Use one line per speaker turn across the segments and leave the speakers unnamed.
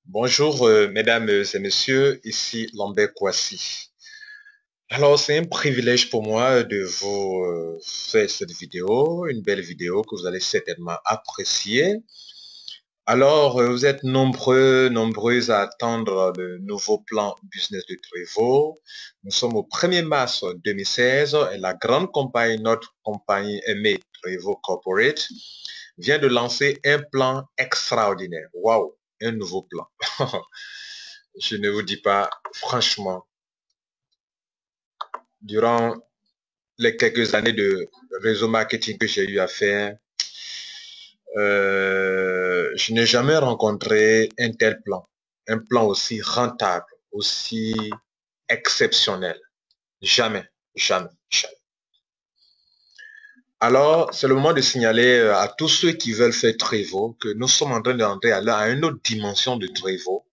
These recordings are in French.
Bonjour, mesdames et messieurs, ici Lambert Kouassi. Alors, c'est un privilège pour moi de vous faire cette vidéo, une belle vidéo que vous allez certainement apprécier. Alors, vous êtes nombreuses à attendre le nouveau plan business de Trevo. Nous sommes au 1er mars 2016 et la grande compagnie, notre compagnie aimée Trevo Corporate, vient de lancer un plan extraordinaire. Waouh, un nouveau plan. Je ne vous dis pas, franchement, durant les quelques années de réseau marketing que j'ai eu à faire, je n'ai jamais rencontré un tel plan. Un plan aussi rentable, aussi exceptionnel. Jamais, jamais, jamais. Alors, c'est le moment de signaler à tous ceux qui veulent faire Trevo que nous sommes en train d'entrer à une autre dimension de Trevo.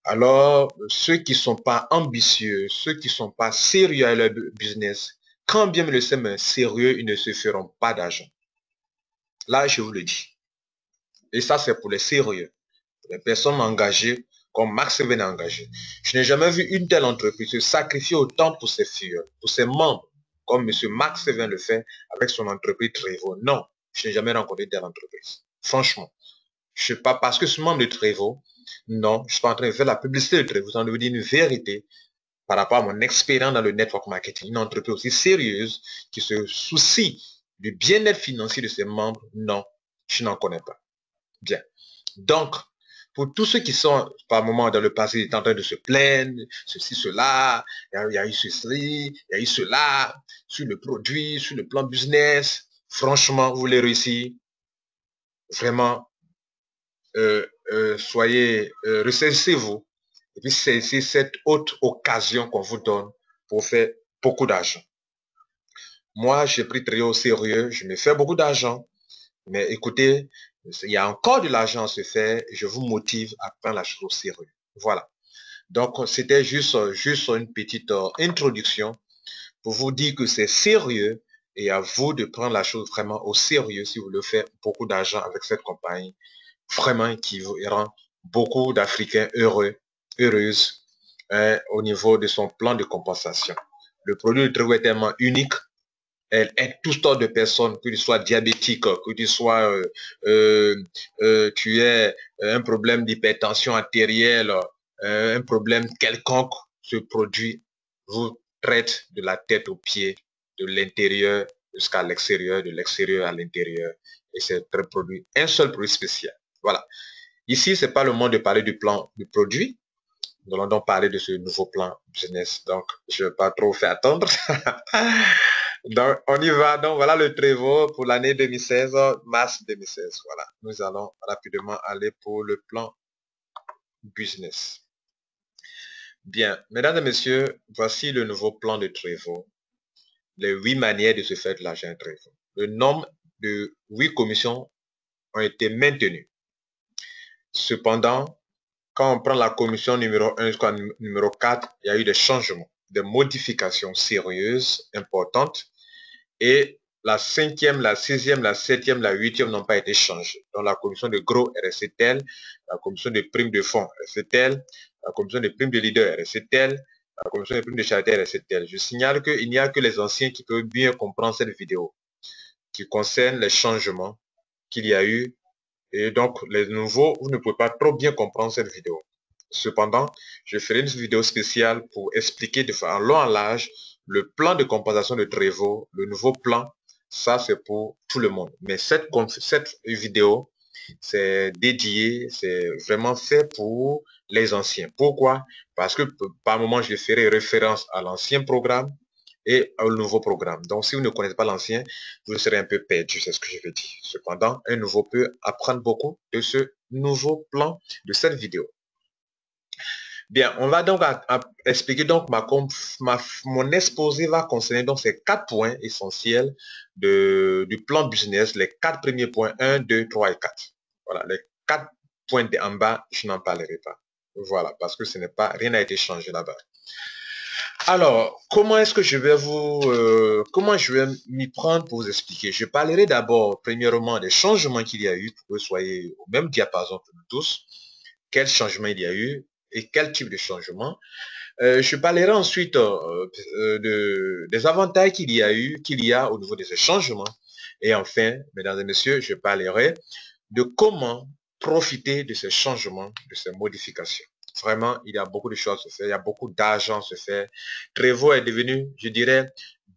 Alors, ceux qui ne sont pas ambitieux, ceux qui ne sont pas sérieux à leur business, quand bien le sème sérieux, ils ne se feront pas d'argent. Là, je vous le dis. Et ça, c'est pour les sérieux, pour les personnes engagées, comme Max Seven est engagé. Je n'ai jamais vu une telle entreprise se sacrifier autant pour ses filles, pour ses membres, comme M. Max Seven le fait avec son entreprise Trevo. Non, je n'ai jamais rencontré une telle entreprise. Franchement. Je ne sais pas parce que ce membre de Trevo, non, je suis pas en train de faire la publicité de Trevo, sans vous dire une vérité par rapport à mon expérience dans le network marketing. Une entreprise aussi sérieuse qui se soucie du bien-être financier de ses membres, non, je n'en connais pas. Bien. Donc, pour tous ceux qui sont, par moment, dans le passé, en train de se plaindre, ceci, cela, il y a eu ceci, il y a eu cela, sur le produit, sur le plan business, franchement, vous voulez réussir, vraiment, soyez, ressaisissez-vous. Et puis, c'est cette haute occasion qu'on vous donne pour faire beaucoup d'argent. Moi, j'ai pris très au sérieux, je me fais beaucoup d'argent. Mais écoutez, il y a encore de l'argent à se faire et je vous motive à prendre la chose au sérieux. Voilà. Donc, c'était juste une petite introduction pour vous dire que c'est sérieux et à vous de prendre la chose vraiment au sérieux si vous voulez faire beaucoup d'argent avec cette compagnie. Vraiment qui vous rend beaucoup d'Africains heureux, heureuses au niveau de son plan de compensation. Le produit de Trevo est tellement unique. Elle aide tout sortes de personnes, que tu sois diabétique, que tu sois, tu aies un problème d'hypertension artérielle, un problème quelconque, ce produit vous traite de la tête aux pieds, de l'intérieur jusqu'à l'extérieur, de l'extérieur à l'intérieur. Et c'est un produit, un seul produit spécial. Voilà. Ici, c'est pas le moment de parler du plan du produit. Nous allons donc parler de ce nouveau plan business. Donc, je ne vais pas trop faire attendre. Donc, on y va. Donc, voilà le Trevo pour l'année 2016, mars 2016. Voilà. Nous allons rapidement aller pour le plan business. Bien, mesdames et messieurs, voici le nouveau plan de Trevo. Les 8 manières de se faire de l'argent Trevo. Le nombre de 8 commissions ont été maintenues. Cependant, quand on prend la commission numéro 1 jusqu'à numéro 4, il y a eu des changements, des modifications sérieuses, importantes. Et la 5e, la 6e, la 7e, la 8e n'ont pas été changées. Donc la commission de gros est restée telle, la commission de primes de fonds est restée telle, la commission de primes de leader est restée telle, la commission de primes de charité est restée telle. Je signale qu'il n'y a que les anciens qui peuvent bien comprendre cette vidéo, qui concerne les changements qu'il y a eu. Et donc, les nouveaux, vous ne pouvez pas trop bien comprendre cette vidéo. Cependant, je ferai une vidéo spéciale pour expliquer de façon en long en large le plan de compensation de Trevo, le nouveau plan. Ça, c'est pour tout le monde. Mais cette vidéo, c'est dédié, c'est vraiment fait pour les anciens. Pourquoi? Parce que par moment, je ferai référence à l'ancien programme et au nouveau programme. Donc, si vous ne connaissez pas l'ancien, vous serez un peu perdu, c'est ce que je veux dire. Cependant, un nouveau peut apprendre beaucoup de ce nouveau plan de cette vidéo. Bien, on va donc expliquer donc mon exposé va concerner donc ces 4 points essentiels du plan business, les 4 premiers points, 1, 2, 3 et 4. Voilà, les 4 points en bas, je n'en parlerai pas. Voilà, parce que ce n'est pas, rien n'a été changé là-bas. Alors, comment je vais m'y prendre pour vous expliquer? Je parlerai d'abord, premièrement, des changements qu'il y a eu pour que vous soyez au même diapason que nous tous. Quels changements il y a eu et quel type de changement. Je parlerai ensuite des avantages qu'il y a au niveau de ces changements. Et enfin, mesdames et messieurs, je parlerai de comment profiter de ces changements, de ces modifications. Vraiment, il y a beaucoup de choses à se faire, il y a beaucoup d'argent à se faire. Trevo est devenu, je dirais,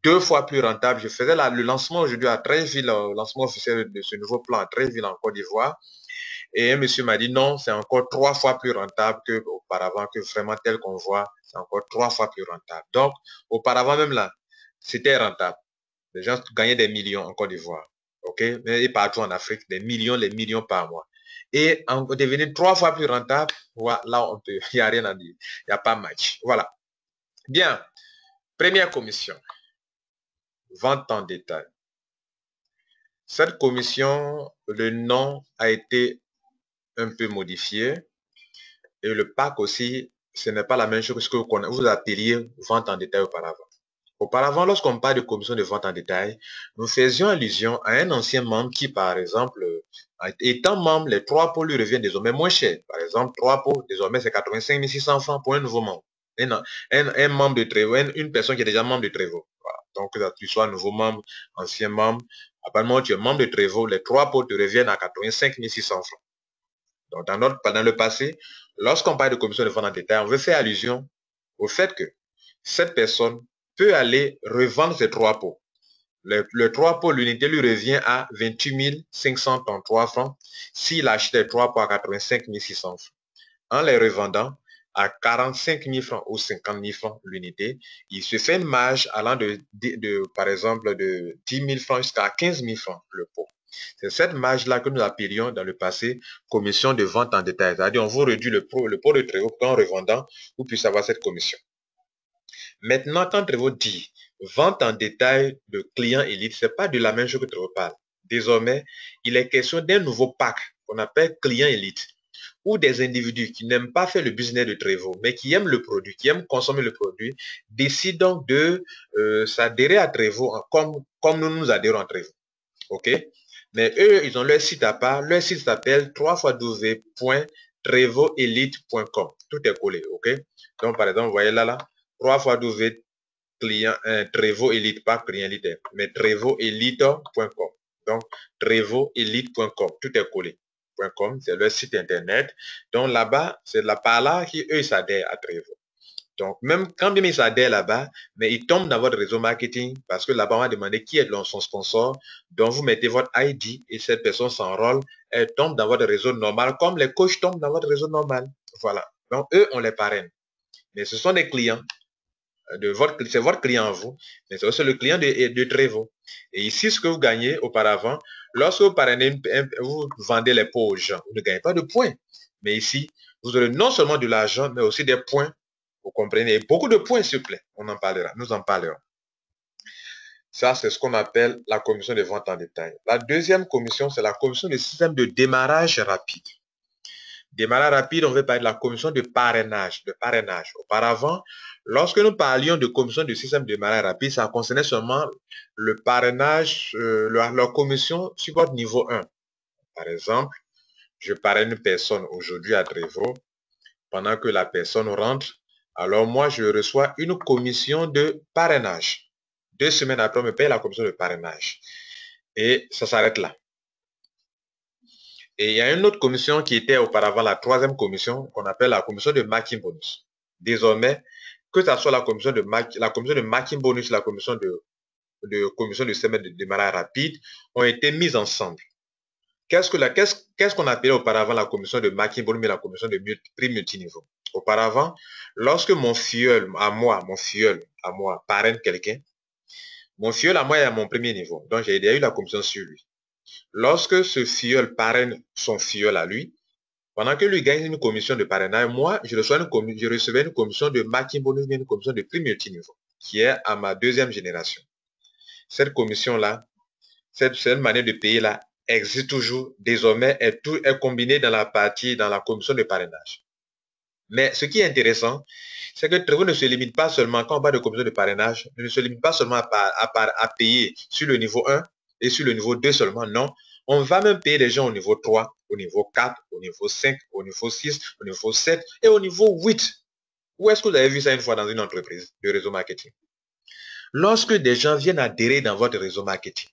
2 fois plus rentable. Je faisais le lancement aujourd'hui à Treichville, le lancement officiel de ce nouveau plan à Treichville en Côte d'Ivoire. Et un monsieur m'a dit non, c'est encore 3 fois plus rentable qu'auparavant, que vraiment tel qu'on voit, c'est encore 3 fois plus rentable. Donc, auparavant même là, c'était rentable. Les gens gagnaient des millions en Côte d'Ivoire. OK? Et partout en Afrique, des millions, les millions par mois. Et en devenir 3 fois plus rentable, voilà, là, il n'y a rien à dire. Il n'y a pas match. Voilà. Bien. Première commission. Vente en détail. Cette commission, le nom a été un peu modifié. Et le pack aussi, ce n'est pas la même chose que vous appeliez vente en détail auparavant. Auparavant, lorsqu'on parle de commission de vente en détail, nous faisions allusion à un ancien membre qui, par exemple, étant membre, les 3 pots lui reviennent désormais moins cher. Par exemple, 3 pots, désormais, c'est 85 600 francs pour un nouveau membre. Un membre de Trevo, une personne qui est déjà membre de Trevo. Voilà. Donc, que tu sois nouveau membre, ancien membre, à partir du moment où tu es membre de Trevo, les 3 pots te reviennent à 85 600 francs. Donc, dans le passé, lorsqu'on parle de commission de vente en détail, on veut faire allusion au fait que cette personne peut aller revendre ses 3 pots. Le 3 pots, l'unité lui revient à 28 533 francs s'il achète les 3 pots à 85 600 francs. En les revendant à 45 000 francs ou 50 000 francs l'unité, il se fait une marge allant par exemple, de 10 000 francs jusqu'à 15 000 francs le pot. C'est cette marge-là que nous appelions dans le passé commission de vente en détail. C'est-à-dire, on vous réduit le pot de Trevo pour qu'en revendant, vous puissiez avoir cette commission. Maintenant, quand Trevo dit vente en détail de clients élite, ce n'est pas de la même chose que Trevo parle. Désormais, il est question d'un nouveau pack qu'on appelle client élite, ou des individus qui n'aiment pas faire le business de Trevo, mais qui aiment le produit, qui aiment consommer le produit, décident de s'adhérer à Trevo comme nous nous adhérons à Trevo. OK? Mais eux, ils ont leur site à part. Leur site s'appelle www.trevoelite.com. Tout est collé, OK? Donc, par exemple, vous voyez là, www Trevo Elite, pas client élite, mais trevoelite.com. Donc, trevoelite.com. Tout est collé. .com, c'est leur site internet. Donc, là-bas, c'est par là qu'eux s'adhèrent à Trevo. Donc, même quand bien ils s'adhèrent là-bas, mais ils tombent dans votre réseau marketing parce que là-bas, on va demander qui est son sponsor. Donc, vous mettez votre ID et cette personne s'enrôle. Elle tombe dans votre réseau normal comme les coachs tombent dans votre réseau normal. Voilà. Donc, eux, on les parraine. Mais ce sont des clients. C'est votre client à vous, mais c'est aussi le client de Trevo. Et ici, ce que vous gagnez auparavant, lorsque vous parrainez, vous vendez les pots aux gens, vous ne gagnez pas de points. Mais ici, vous aurez non seulement de l'argent, mais aussi des points. Vous comprenez? Et beaucoup de points, s'il vous plaît. On en parlera. Nous en parlerons. Ça, c'est ce qu'on appelle la commission de vente en détail. La deuxième commission, c'est la commission de système de démarrage rapide. Démarrage rapide, on veut parler de la commission de parrainage. Auparavant, lorsque nous parlions de commission de système de démarrage rapide, ça concernait seulement le parrainage, la commission sur votre niveau 1. Par exemple, je parraine une personne aujourd'hui à Trevo. Pendant que la personne rentre, alors moi, je reçois une commission de parrainage. 2 semaines après, on me paye la commission de parrainage. Et ça s'arrête là. Et il y a une autre commission qui était auparavant la 3e commission, qu'on appelle la commission de marking bonus. Désormais, que ce soit la commission de marking bonus, la commission de système de démarrage rapide, ont été mises ensemble. Qu'est-ce qu'on appelait auparavant la commission de marking bonus et la commission de prix multiniveau? Auparavant, lorsque mon filleul à moi parraine quelqu'un, mon filleul à moi est à mon premier niveau. Donc, j'ai déjà eu la commission sur lui. Lorsque ce filleul parraine son filleul à lui, pendant que lui gagne une commission de parrainage, moi, je recevais une commission de marking bonus, une commission de prix multiniveau, qui est à ma 2e génération. Cette commission-là, cette manière de payer-là, existe toujours. Désormais, tout est combiné dans la commission de parrainage. Mais ce qui est intéressant, c'est que Trevor ne se limite pas seulement, quand on parle de commission de parrainage, ne se limite pas seulement à payer sur le niveau 1 et sur le niveau 2 seulement. Non, on va même payer les gens au niveau 3, au niveau 4, au niveau 5, au niveau 6, au niveau 7 et au niveau 8. Où est-ce que vous avez vu ça une fois dans une entreprise de réseau marketing? Lorsque des gens viennent adhérer dans votre réseau marketing,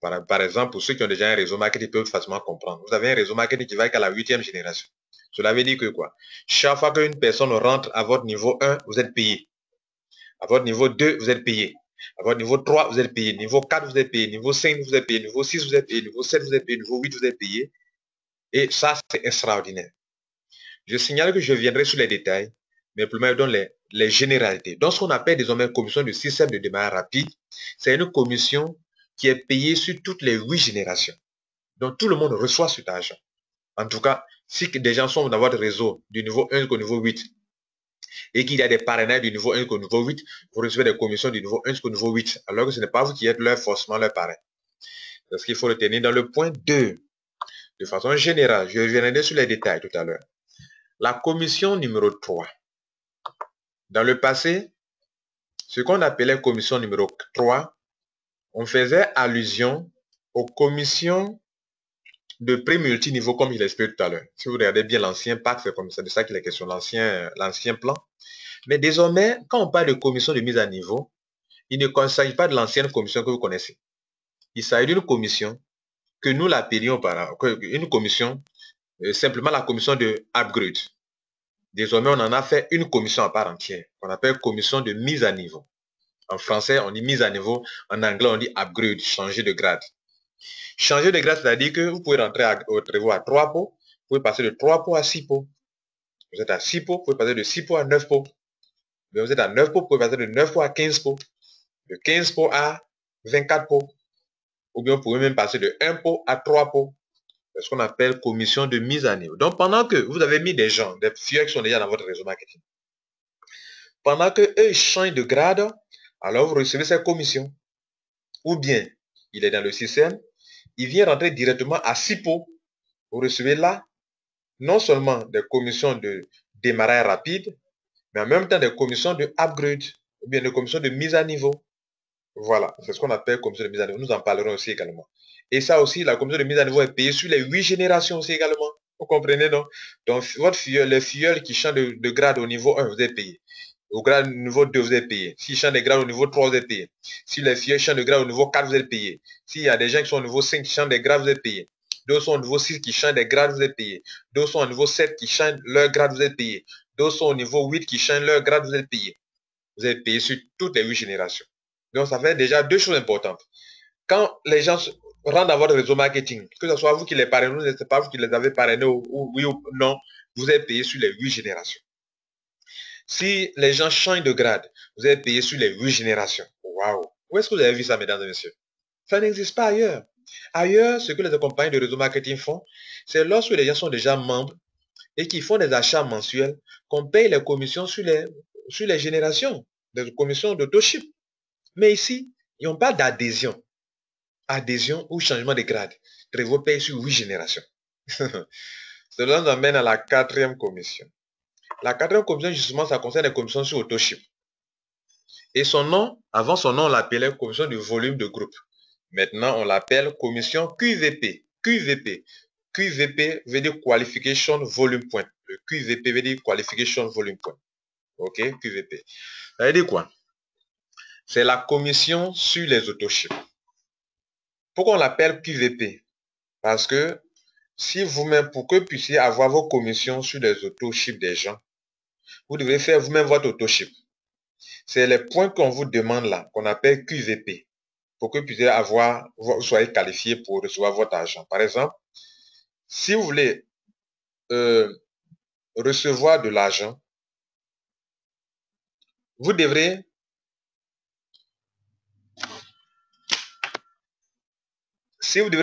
par exemple, pour ceux qui ont déjà un réseau marketing, ils peuvent facilement comprendre. Vous avez un réseau marketing qui va jusqu'à la 8e génération. Cela veut dire que quoi? Chaque fois qu'une personne rentre à votre niveau 1, vous êtes payé. À votre niveau 2, vous êtes payé. À votre niveau 3, vous êtes payé. Niveau 4, vous êtes payé. Niveau 5, vous êtes payé. Niveau 6, vous êtes payé. Niveau 7, vous êtes payé. Niveau 8, vous êtes payé. Et ça, c'est extraordinaire. Je signale que je viendrai sur les détails, mais pour me donner les généralités. Dans ce qu'on appelle désormais commission de système de démarrage rapide, c'est une commission qui est payée sur toutes les 8 générations. Donc, tout le monde reçoit cet argent. En tout cas, si des gens sont dans votre réseau du niveau 1 jusqu'au niveau 8 et qu'il y a des parrainages du niveau 1 jusqu'au niveau 8, vous recevez des commissions du niveau 1 jusqu'au niveau 8, alors que ce n'est pas vous qui êtes forcément leur parrain. C'est ce qu'il faut retenir dans le point 2. De façon générale, je reviendrai sur les détails tout à l'heure. La commission numéro 3. Dans le passé, ce qu'on appelait commission numéro 3, on faisait allusion aux commissions de prix multiniveau, comme je l'expliquais tout à l'heure. Si vous regardez bien l'ancien pacte, c'est comme ça, de ça qu'il est question, l'ancien plan. Mais désormais, quand on parle de commission de mise à niveau, il ne s'agit pas de l'ancienne commission que vous connaissez. Il s'agit d'une commission que nous l'appelions une commission, simplement la commission de upgrade. Désormais, on en a fait une commission à part entière, qu'on appelle commission de mise à niveau. En français, on dit mise à niveau. En anglais, on dit upgrade, changer de grade. Changer de grade, c'est-à-dire que vous pouvez rentrer au Trevor à 3 pots, vous pouvez passer de 3 pots à 6 pots. Vous êtes à 6 pots, vous pouvez passer de 6 pots à 9 pots. Vous êtes à 9 pots, vous pouvez passer de 9 pots à 15 pots. De 15 pots à 24 pots. Ou bien vous pouvez même passer de 1 pot à 3 pots. C'est ce qu'on appelle commission de mise à niveau. Donc, pendant que vous avez mis des gens, des filles qui sont déjà dans votre réseau marketing, pendant qu'eux changent de grade, alors vous recevez cette commission. Ou bien, il est dans le système, il vient rentrer directement à 6 pots. Vous recevez là, non seulement des commissions de démarrage rapide, mais en même temps des commissions de upgrade, ou bien des commissions de mise à niveau. Voilà, c'est ce qu'on appelle commission de mise à niveau. Nous en parlerons aussi également. Et ça aussi, la commission de mise à niveau est payée sur les 8 générations aussi également. Vous comprenez, non? Donc, les filleuls qui changent de grade au niveau 1, vous êtes payé. Au grade niveau 2, vous êtes payé. S'ils changent de grade au niveau 3, vous êtes payé. Si les filleuls changent de grade au niveau 4, vous êtes payé. S'il y a des gens qui sont au niveau 5 qui changent de grade, vous êtes payé. D'autres sont au niveau 6 qui changent de grade, vous êtes payé. D'autres sont au niveau 7 qui changent leur grade, vous êtes payé. D'autres sont au niveau 8 qui changent leur grade, vous êtes payé. Vous êtes payé sur toutes les 8 générations. Donc, ça fait déjà deux choses importantes. Quand les gens rentrent dans votre réseau marketing, que ce soit vous qui les parrainez ou ce n'est pas vous qui les avez parrainés, ou oui ou non, vous êtes payé sur les 8 générations. Si les gens changent de grade, vous êtes payé sur les 8 générations. Waouh! Où est-ce que vous avez vu ça, mesdames et messieurs? Ça n'existe pas ailleurs. Ailleurs, ce que les compagnies de réseau marketing font, c'est lorsque les gens sont déjà membres et qu'ils font des achats mensuels, qu'on paye les commissions sur les générations, des commissions d'autoship. Mais ici, ils n'ont pas d'adhésion. Adhésion ou changement de grade. Trevor paye sur 8 générations. Cela nous amène à la 4e commission. La 4e commission, justement, ça concerne les commissions sur autoship. Et son nom, avant son nom, on l'appelait commission de volume de groupe. Maintenant, on l'appelle commission QVP. QVP. QVP veut dire Qualification Volume Point. Le QVP veut dire Qualification Volume Point. Ok, QVP. Ça veut dire quoi? C'est la commission sur les autoships. Pourquoi on l'appelle QVP? Parce que si vous-même, pour que vous puissiez avoir vos commissions sur les autoships des gens, vous devez faire vous-même votre autoship. C'est les points qu'on vous demande là, qu'on appelle QVP, pour que vous puissiez vous soyez qualifié pour recevoir votre argent. Par exemple, si vous voulez recevoir de l'argent, vous devrez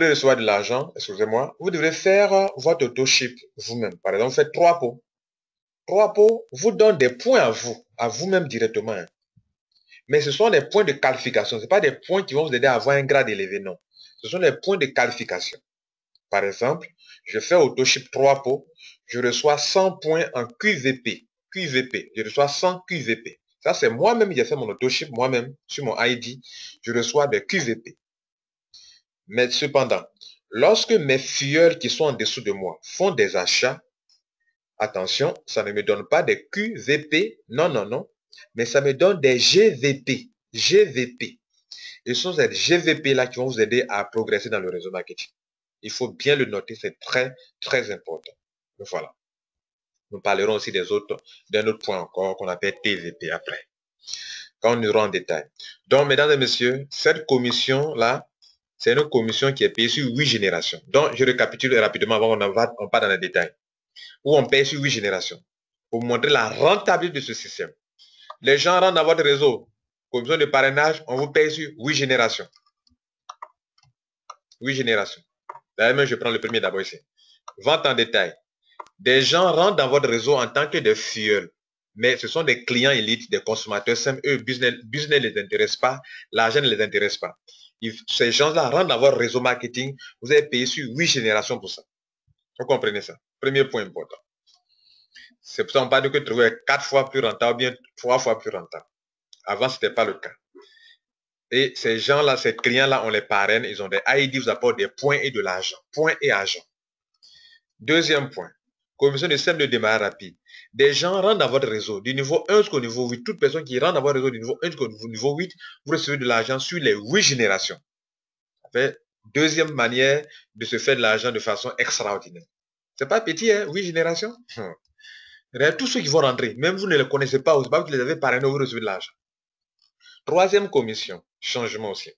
recevoir de l'argent, excusez-moi, vous devrez faire votre autoship vous-même. Par exemple, faites 3 pots. 3 pots vous donnent des points à vous-même directement. Mais ce sont des points de qualification. Ce ne sont pas des points qui vont vous aider à avoir un grade élevé, non. Ce sont des points de qualification. Par exemple, je fais autoship 3 pots, je reçois 100 points en QVP. QVP, je reçois 100 QVP. Ça, c'est moi-même, j'ai fait mon autoship, moi-même, sur mon ID, je reçois des QVP. Mais cependant, lorsque mes filleuls qui sont en dessous de moi font des achats, attention, ça ne me donne pas des QVP, non, non, non, mais ça me donne des GVP. GVP. Et ce sont ces GVP-là qui vont vous aider à progresser dans le réseau marketing. Il faut bien le noter, c'est très, très important. Donc voilà. Nous parlerons aussi d'un autre point encore qu'on appelle TVP après, quand on ira en détail. Donc, mesdames et messieurs, cette commission-là, c'est une commission qui est payée sur 8 générations. Donc, je récapitule rapidement avant qu'on part dans les détails. Où on paye sur 8 générations. Pour vous montrer la rentabilité de ce système. Les gens rentrent dans votre réseau. Commission de parrainage, on vous paye sur 8 générations. 8 générations. D'ailleurs, je prends le premier d'abord ici. Vente en détail. Des gens rentrent dans votre réseau en tant que des filleuls. Mais ce sont des clients élites, des consommateurs simples. Eux, business ne les intéresse pas. L'argent ne les intéresse pas. Ces gens-là rentrent dans votre réseau marketing. Vous avez payé sur 8 générations pour ça. Vous comprenez ça? Premier point important. C'est pour ça qu'on parle que trouver 4 fois plus rentable ou bien 3 fois plus rentable. Avant, ce n'était pas le cas. Et ces gens-là, ces clients-là, on les parraine. Ils ont des ID, vous apportent des points et de l'argent. Points et argent. Deuxième point. Commission de système de démarrage rapide. Des gens rentrent dans votre réseau du niveau 1 jusqu'au niveau 8. Toute personne qui rentre dans votre réseau du niveau 1 jusqu'au niveau 8, vous recevez de l'argent sur les 8 générations. Deuxième manière de se faire de l'argent de façon extraordinaire. C'est pas petit, hein, 8 générations. Tous ceux qui vont rentrer, même vous ne les connaissez pas, c'est pas vous qui les avez parrainés, vous recevez de l'argent. Troisième commission, changement aussi.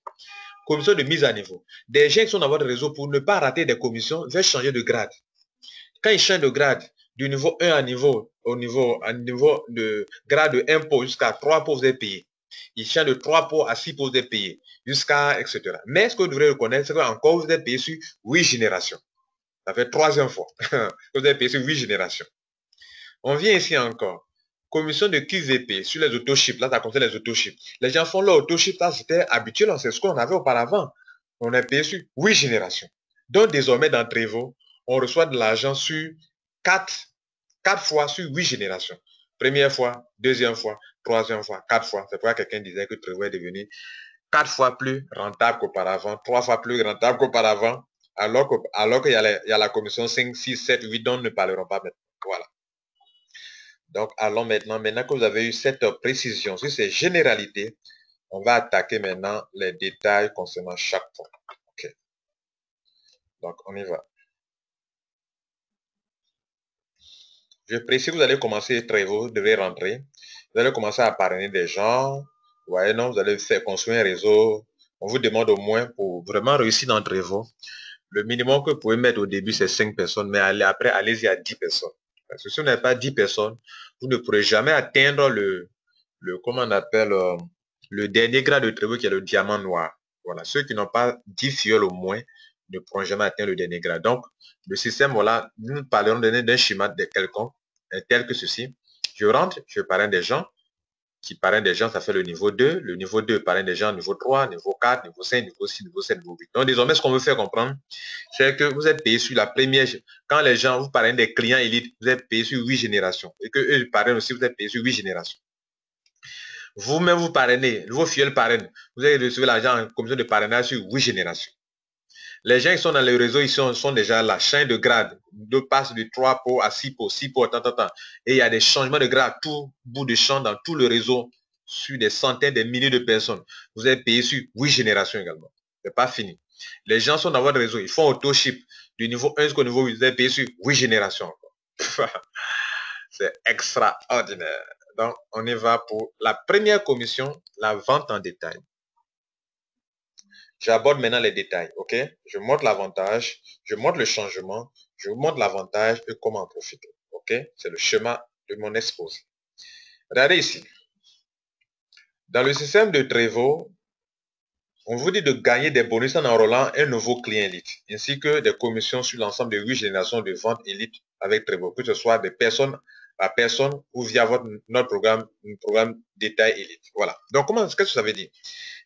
Commission de mise à niveau. Des gens qui sont dans votre réseau pour ne pas rater des commissions, veulent changer de grade. Quand ils changent de grade, du niveau 1 à niveau de grade de 1 pot jusqu'à 3 pots, vous êtes payé. Ils changent de 3 pots à 6 pots, vous êtes payé. Jusqu'à, etc. Mais ce que vous devrez reconnaître, c'est qu'encore vous êtes payé sur 8 générations. Ça fait troisième fois que vous êtes payé sur 8 générations. On vient ici encore. Commission de QVP sur les autoships. Là, ça concerne les autoships. Les gens font leur autoship. Là, c'était habituel. C'est ce qu'on avait auparavant. On est payé sur 8 générations. Donc, désormais, dans Trevo, on reçoit de l'argent sur 4 fois sur 8 générations. Première fois, deuxième fois, troisième fois, 4 fois. C'est pourquoi quelqu'un disait que Trevo est devenu 4 fois plus rentable qu'auparavant, 3 fois plus rentable qu'auparavant, alors qu'il y a la commission 5, 6, 7, 8 dont nous ne parlerons pas maintenant. Voilà. Donc, allons maintenant que vous avez eu cette précision sur ces généralités, on va attaquer maintenant les détails concernant chaque point. OK. Donc, on y va. Je précise que vous allez commencer Trevo, vous devez rentrer. Vous allez commencer à parrainer des gens. Vous voyez, non, vous allez faire construire un réseau. On vous demande au moins, pour vraiment réussir dans Trevo, le minimum que vous pouvez mettre au début, c'est 5 personnes, mais après, allez-y à 10 personnes. Parce que si vous n'avez pas 10 personnes, vous ne pourrez jamais atteindre comment on appelle, le dernier grade de Trevo qui est le diamant noir. Voilà, ceux qui n'ont pas 10 fioles au moins ne pourront jamais atteindre le dernier grade. Donc, le système, voilà, nous parlerons d'un schéma de quelconque, tel que ceci. Je rentre, je parraine des gens, qui parraine des gens, ça fait le niveau 2. Le niveau 2 parraine des gens, niveau 3, niveau 4, niveau 5, niveau 6, niveau 7, niveau 8. Donc, désormais, ce qu'on veut faire comprendre, c'est que vous êtes payé sur la première. Quand les gens vous parrainent des clients élites, vous êtes payé sur 8 générations. Et que eux parrainent aussi, vous êtes payé sur 8 générations. Vous-même, vous parrainez, vos fioles parrainent. Vous allez recevoir l'argent en commission de parrainage sur 8 générations. Les gens qui sont dans le réseau, ils sont déjà là, change de grade. De passe de 3 pots à 6 pots, 6 pots, tant. Et il y a des changements de grade à tout bout de champ dans tout le réseau, sur des centaines, des milliers de personnes. Vous êtes payé sur 8 générations également. C'est pas fini. Les gens sont dans votre réseau, ils font auto-ship du niveau 1 jusqu'au niveau 8, vous êtes payé sur 8 générations encore. C'est extraordinaire. Donc, on y va pour la première commission, la vente en détail. J'aborde maintenant les détails, ok? Je montre l'avantage, je montre le changement, je vous montre l'avantage et comment en profiter, ok? C'est le schéma de mon exposé. Regardez ici. Dans le système de Trevo, on vous dit de gagner des bonus en enrôlant un nouveau client élite, ainsi que des commissions sur l'ensemble de 8 générations de vente élite avec Trevo, que ce soit des personnes à personne ou via notre programme détail élite. Voilà. Donc, qu'est-ce que ça veut dire?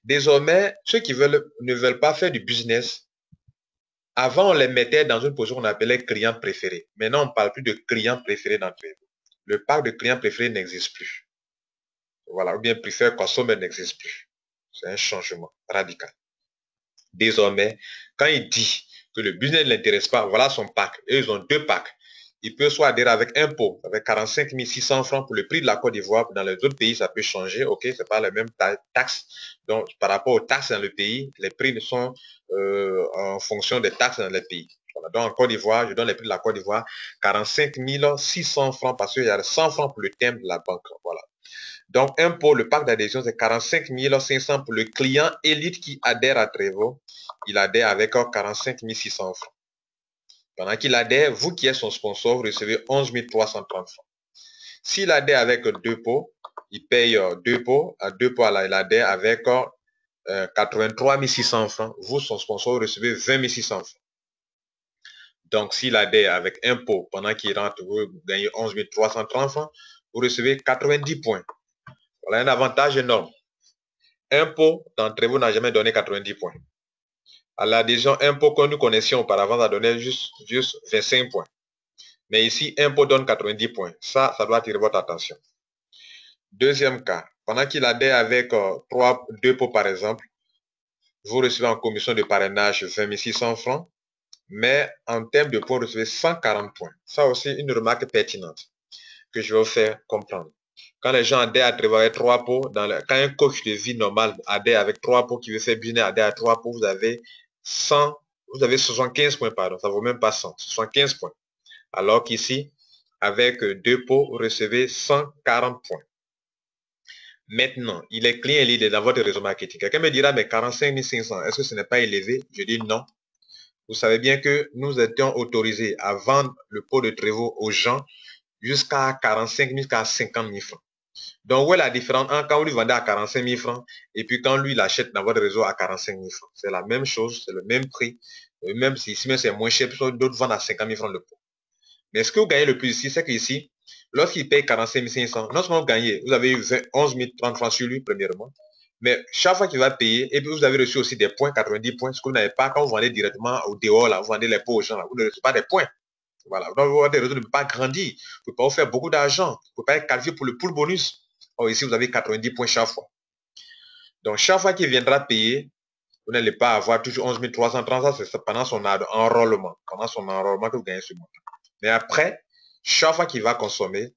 Désormais, ceux qui ne veulent pas faire du business Avant, on les mettait dans une position qu'on appelait client préféré. Maintenant, on ne parle plus de client préféré dans Trello. Le pack de client préféré n'existe plus. Voilà, ou bien préfère consommer n'existe plus. C'est un changement radical. Désormais, quand il dit que le business ne l'intéresse pas, voilà son pack. Et ils ont deux packs. Il peut soit adhérer avec un pot, avec 45 600 francs pour le prix de la Côte d'Ivoire. Dans les autres pays, ça peut changer. OK, c'est pas la même taxe. Donc, par rapport aux taxes dans le pays, les prix sont en fonction des taxes dans le pays. Voilà. Donc, en Côte d'Ivoire, je donne les prix de la Côte d'Ivoire, 45 600 francs parce qu'il y a 100 francs pour le thème de la banque. Voilà. Donc, le pack d'adhésion, c'est 45 500 pour le client élite qui adhère à Trevo. Il adhère avec 45 600 francs. Pendant qu'il adhère, vous qui êtes son sponsor, vous recevez 11 330 francs. S'il adhère avec deux pots, il paye deux pots. À deux pots, il adhère avec 83 600 francs. Vous, son sponsor, vous recevez 20 600 francs. Donc, s'il adhère avec un pot, pendant qu'il rentre, vous gagnez 11 330 francs, vous recevez 90 points. Voilà un avantage énorme. Un pot d'entre vous n'a jamais donné 90 points. À l'adhésion, un pot que nous connaissions auparavant a donné juste 25 points. Mais ici, un pot donne 90 points. Ça doit attirer votre attention. Deuxième cas, pendant qu'il adhère avec deux pots par exemple, vous recevez en commission de parrainage 20 600 francs, mais en termes de points, vous recevez 140 points. Ça aussi, une remarque pertinente que je vais vous faire comprendre. Quand les gens adhèrent à Trevo avec trois pots, quand un coach de vie normal adhère avec trois pots, qui veut faire business adhère à trois pots, vous avez 75 points, pardon, ça ne vaut même pas 100, 75 points. Alors qu'ici, avec deux pots, vous recevez 140 points. Maintenant, il est client lead dans votre réseau marketing. Quelqu'un me dira, mais 45 500, est-ce que ce n'est pas élevé? Je dis non. Vous savez bien que nous étions autorisés à vendre le pot de Trevo aux gens jusqu'à 45 000, jusqu'à 50 000 francs. Donc, où est la différence quand vous lui vendez à 45 000 francs et puis quand lui l'achète dans votre réseau à 45 000 francs? C'est la même chose, c'est le même prix. Même si ici, c'est moins cher, d'autres vendent à 50 000 francs le pot. Mais ce que vous gagnez le plus ici, c'est qu'ici, lorsqu'il paye 45 500, non seulement vous gagnez, vous avez eu 11 030 francs sur lui, premièrement, mais chaque fois qu'il va payer, et puis vous avez reçu aussi des points, 90 points, ce que vous n'avez pas quand vous vendez directement au dehors, là, vous vendez les pots aux gens, là, vous ne recevez pas des points. Voilà. Donc, votre réseau ne peut pas grandir, vous ne pouvez pas vous faire beaucoup d'argent, vous ne pouvez pas être qualifié pour le pool bonus. Or, ici, vous avez 90 points chaque fois. Donc, chaque fois qu'il viendra payer, vous n'allez pas avoir toujours 11 330, ça, c'est pendant son enrôlement. Pendant son enrôlement que vous gagnez ce montant. Mais après, chaque fois qu'il va consommer,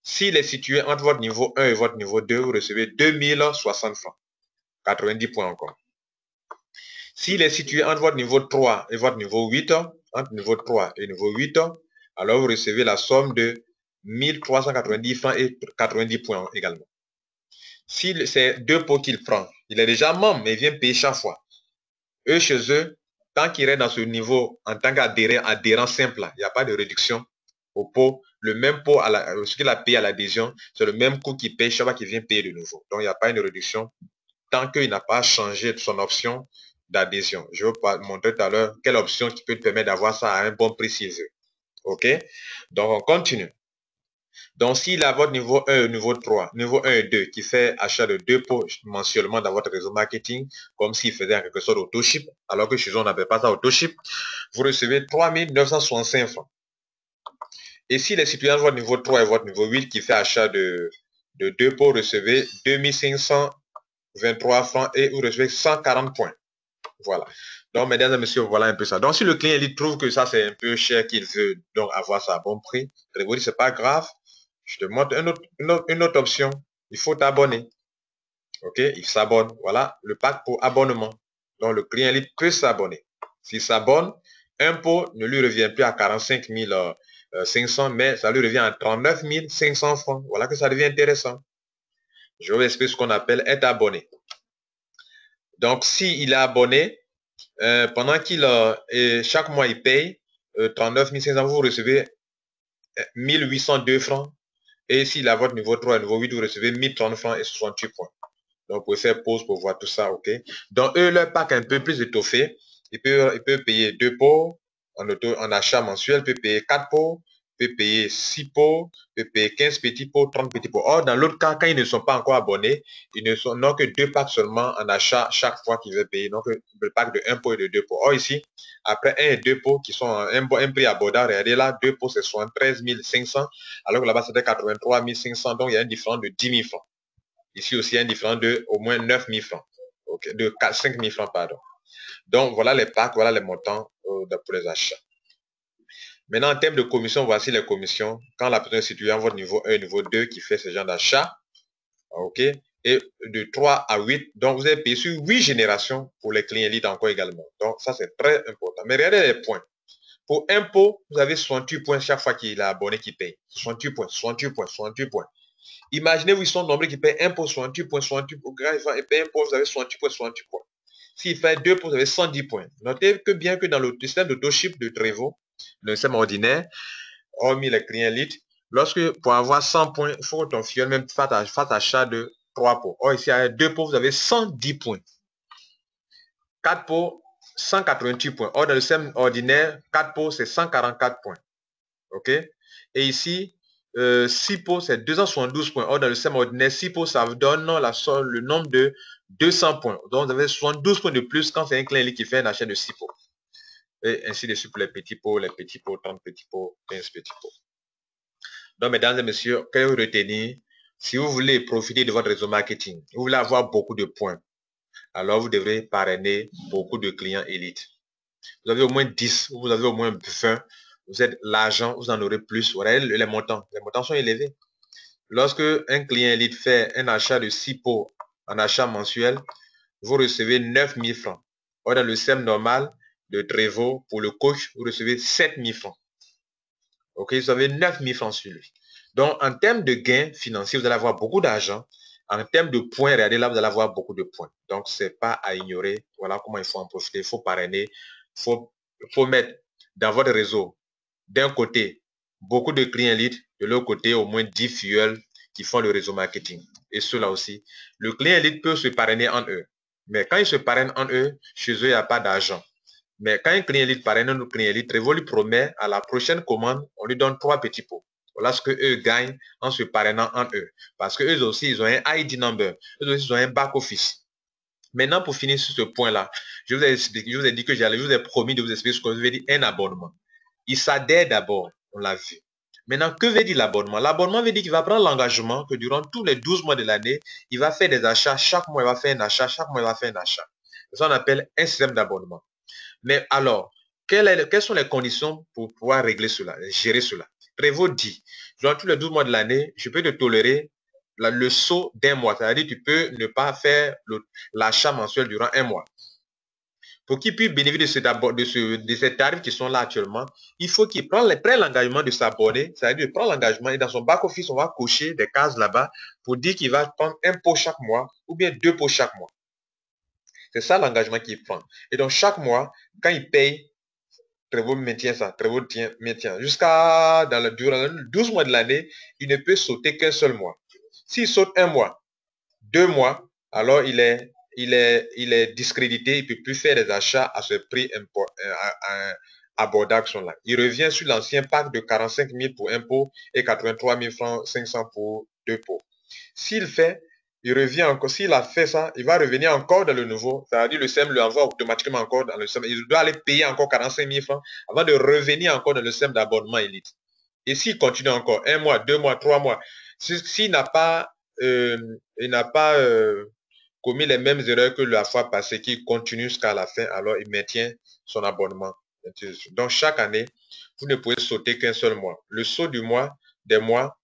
s'il est situé entre votre niveau 1 et votre niveau 2, vous recevez 2060 francs. 90 points encore. S'il est situé entre votre niveau 3 et votre niveau 8, entre niveau 3 et niveau 8, alors vous recevez la somme de 1390 francs et 90 points également. Si c'est deux pots qu'il prend, il est déjà membre, mais il vient payer chaque fois. Eux, chez eux, tant qu'il est dans ce niveau, en tant qu'adhérent simple, il n'y a pas de réduction au pot. Le même pot, ce qu'il a payé à l'adhésion, c'est le même coût qu'il paye chaque fois qu'il vient payer de nouveau. Donc, il n'y a pas une réduction tant qu'il n'a pas changé son option d'adhésion. Je vais vous montrer tout à l'heure quelle option qui peut te permettre d'avoir ça à un bon prix s'il veut. OK? Donc, on continue. Donc, s'il a votre niveau 1 et niveau 3, niveau 1 et 2, qui fait achat de deux pots mensuellement dans votre réseau marketing, comme s'il faisait en quelque sorte autoship, alors que chez eux, on n'appelle pas ça autoship, vous recevez 3 965 francs. Et s'il est situé entre votre niveau 3 et votre niveau 8, qui fait achat de deux pots, vous recevez 2523 francs et vous recevez 140 points. Voilà. Donc, mesdames et messieurs, voilà un peu ça. Donc, si le client il trouve que ça, c'est un peu cher, qu'il veut donc avoir ça à bon prix, vous dites, c'est pas grave. Je te montre une autre option. Il faut t'abonner. OK? Il s'abonne. Voilà le pack pour abonnement. Donc, le client il peut s'abonner. S'il s'abonne, un pot ne lui revient plus à 45 500, mais ça lui revient à 39 500 francs. Voilà que ça devient intéressant. Je vais vous expliquer ce qu'on appelle être abonné. Donc, s'il est abonné, pendant qu'il chaque mois il paye 39 500, vous recevez 1802 francs. Et s'il a votre niveau 3 et niveau 8, vous recevez 1030 francs et 68 points. Donc, vous pouvez faire pause pour voir tout ça, OK? Donc, eux, leur pack un peu plus étoffé. Ils peuvent payer deux pots en achat mensuel, ils peuvent payer 4 pots, peut payer 6 pots, peut payer 15 petits pots, 30 petits pots. Or, dans l'autre cas, quand ils ne sont pas encore abonnés, ils n'ont que 2 packs seulement en achat chaque fois qu'ils veulent payer. Donc, le pack de 1 pot et de 2 pots. Or, ici, après 1 et 2 pots qui sont un prix abordable, regardez là, 2 pots c'est 73 500, alors que là-bas c'était 83 500. Donc, il y a une différence de 10 000 francs. Ici aussi, il y a une différence de au moins 9 000 francs. Okay, de 5 000 francs, pardon. Donc, voilà les packs, voilà les montants pour les achats. Maintenant, en termes de commission, voici les commissions. Quand la personne est située en votre niveau 1 et niveau 2 qui fait ce genre d'achat, ok, et de 3 à 8, donc vous avez payé sur 8 générations pour les clients élites encore également. Donc, ça, c'est très important. Mais regardez les points. Pour impôt, vous avez 68 points chaque fois qu'il est abonné qui paye. 68 points, 68 points, 68 points. Imaginez-vous, ils sont nombreux qui payent impôt, 68 points, 68 points. Quand ils payent impôt, vous avez 68 points, 68 points. S'il fait 2 points, vous avez 110 points. Notez que bien que dans le système d'autoship de Trevo, le système ordinaire, hormis les clients élites, lorsque pour avoir 100 points, il faut que ton filleul même fasse achat de 3 pots. Or, ici, avec 2 pots, vous avez 110 points. 4 pots, 188 points. Or, dans le système ordinaire, 4 pots, c'est 144 points. OK? Et ici, 6 pots, c'est 272 points. Or, dans le système ordinaire, 6 pots, ça vous donne le nombre de 200 points. Donc, vous avez 72 points de plus quand c'est un client qui fait un achat de 6 pots. Et ainsi de suite pour les petits pots, 30 petits pots, 15 petits pots. Donc, mesdames et messieurs, que retenir, si vous voulez profiter de votre réseau marketing, vous voulez avoir beaucoup de points, alors vous devrez parrainer beaucoup de clients élites. Vous avez au moins 10, vous avez au moins 20, vous êtes l'argent, vous en aurez plus. Vous regardez les montants sont élevés. Lorsque un client élite fait un achat de 6 pots en achat mensuel, vous recevez 9 000 francs. Or, dans le système normal de Trevo, pour le coach, vous recevez 7 000 francs. Ok, vous avez 9 000 francs sur lui. Donc, en termes de gains financiers, vous allez avoir beaucoup d'argent. En termes de points, regardez là, vous allez avoir beaucoup de points. Donc, ce n'est pas à ignorer. Voilà comment il faut en profiter. Il faut parrainer. Il faut mettre dans votre réseau, d'un côté, beaucoup de clients leads, de l'autre côté, au moins 10 fuels qui font le réseau marketing. Et cela aussi. Le client lead peut se parrainer en eux. Mais quand il se parraine en eux, chez eux, il n'y a pas d'argent. Mais quand un client lead parraine un autre client lead, Trevo lui promet à la prochaine commande, on lui donne 3 petits pots. Voilà ce qu'eux gagnent en se parrainant en eux. Parce qu'eux aussi, ils ont un ID number. Eux aussi, ils ont un back office. Maintenant, pour finir sur ce point-là, je vous ai dit que je vous ai promis de vous expliquer ce que veut dire un abonnement. Il s'adhère d'abord, on l'a vu. Maintenant, que veut dire l'abonnement? L'abonnement veut dire qu'il va prendre l'engagement que durant tous les 12 mois de l'année, il va faire des achats. Chaque mois, il va faire un achat. Chaque mois, il va faire un achat. C'est ça qu'on appelle un système d'abonnement. Mais alors, quelles sont les conditions pour pouvoir régler cela, gérer cela? Prévost dit, durant tous les 12 mois de l'année, je peux te tolérer le saut d'un mois. C'est-à-dire que tu peux ne pas faire l'achat mensuel durant un mois. Pour qu'il puisse bénéficier de ces tarifs qui sont là actuellement, il faut qu'il prenne l'engagement de s'abonner, c'est-à-dire de prendre l'engagement et dans son back-office, on va cocher des cases là-bas pour dire qu'il va prendre un pot chaque mois ou bien 2 pots chaque mois. C'est ça l'engagement qu'il prend. Et donc chaque mois, quand il paye, Trevo maintient ça, Trevo maintient. Jusqu'à durant les 12 mois de l'année, il ne peut sauter qu'un seul mois. S'il saute un mois, 2 mois, alors il est discrédité, il ne peut plus faire des achats à ce prix abordable là. Il revient sur l'ancien pack de 45 000 pour un pot et 83 000 francs 500 pour 2 pots. S'il fait, il revient encore. S'il a fait ça, il va revenir encore dans le nouveau. C'est-à-dire le SEM lui envoie automatiquement encore dans le SEM. Il doit aller payer encore 45 000 francs avant de revenir encore dans le SEM d'abonnement élite. Et s'il continue encore 1 mois, 2 mois, 3 mois, s'il n'a pas, commis les mêmes erreurs que la fois passée, qu'il continue jusqu'à la fin, alors il maintient son abonnement. Donc chaque année, vous ne pouvez sauter qu'un seul mois. Le saut du mois, des mois,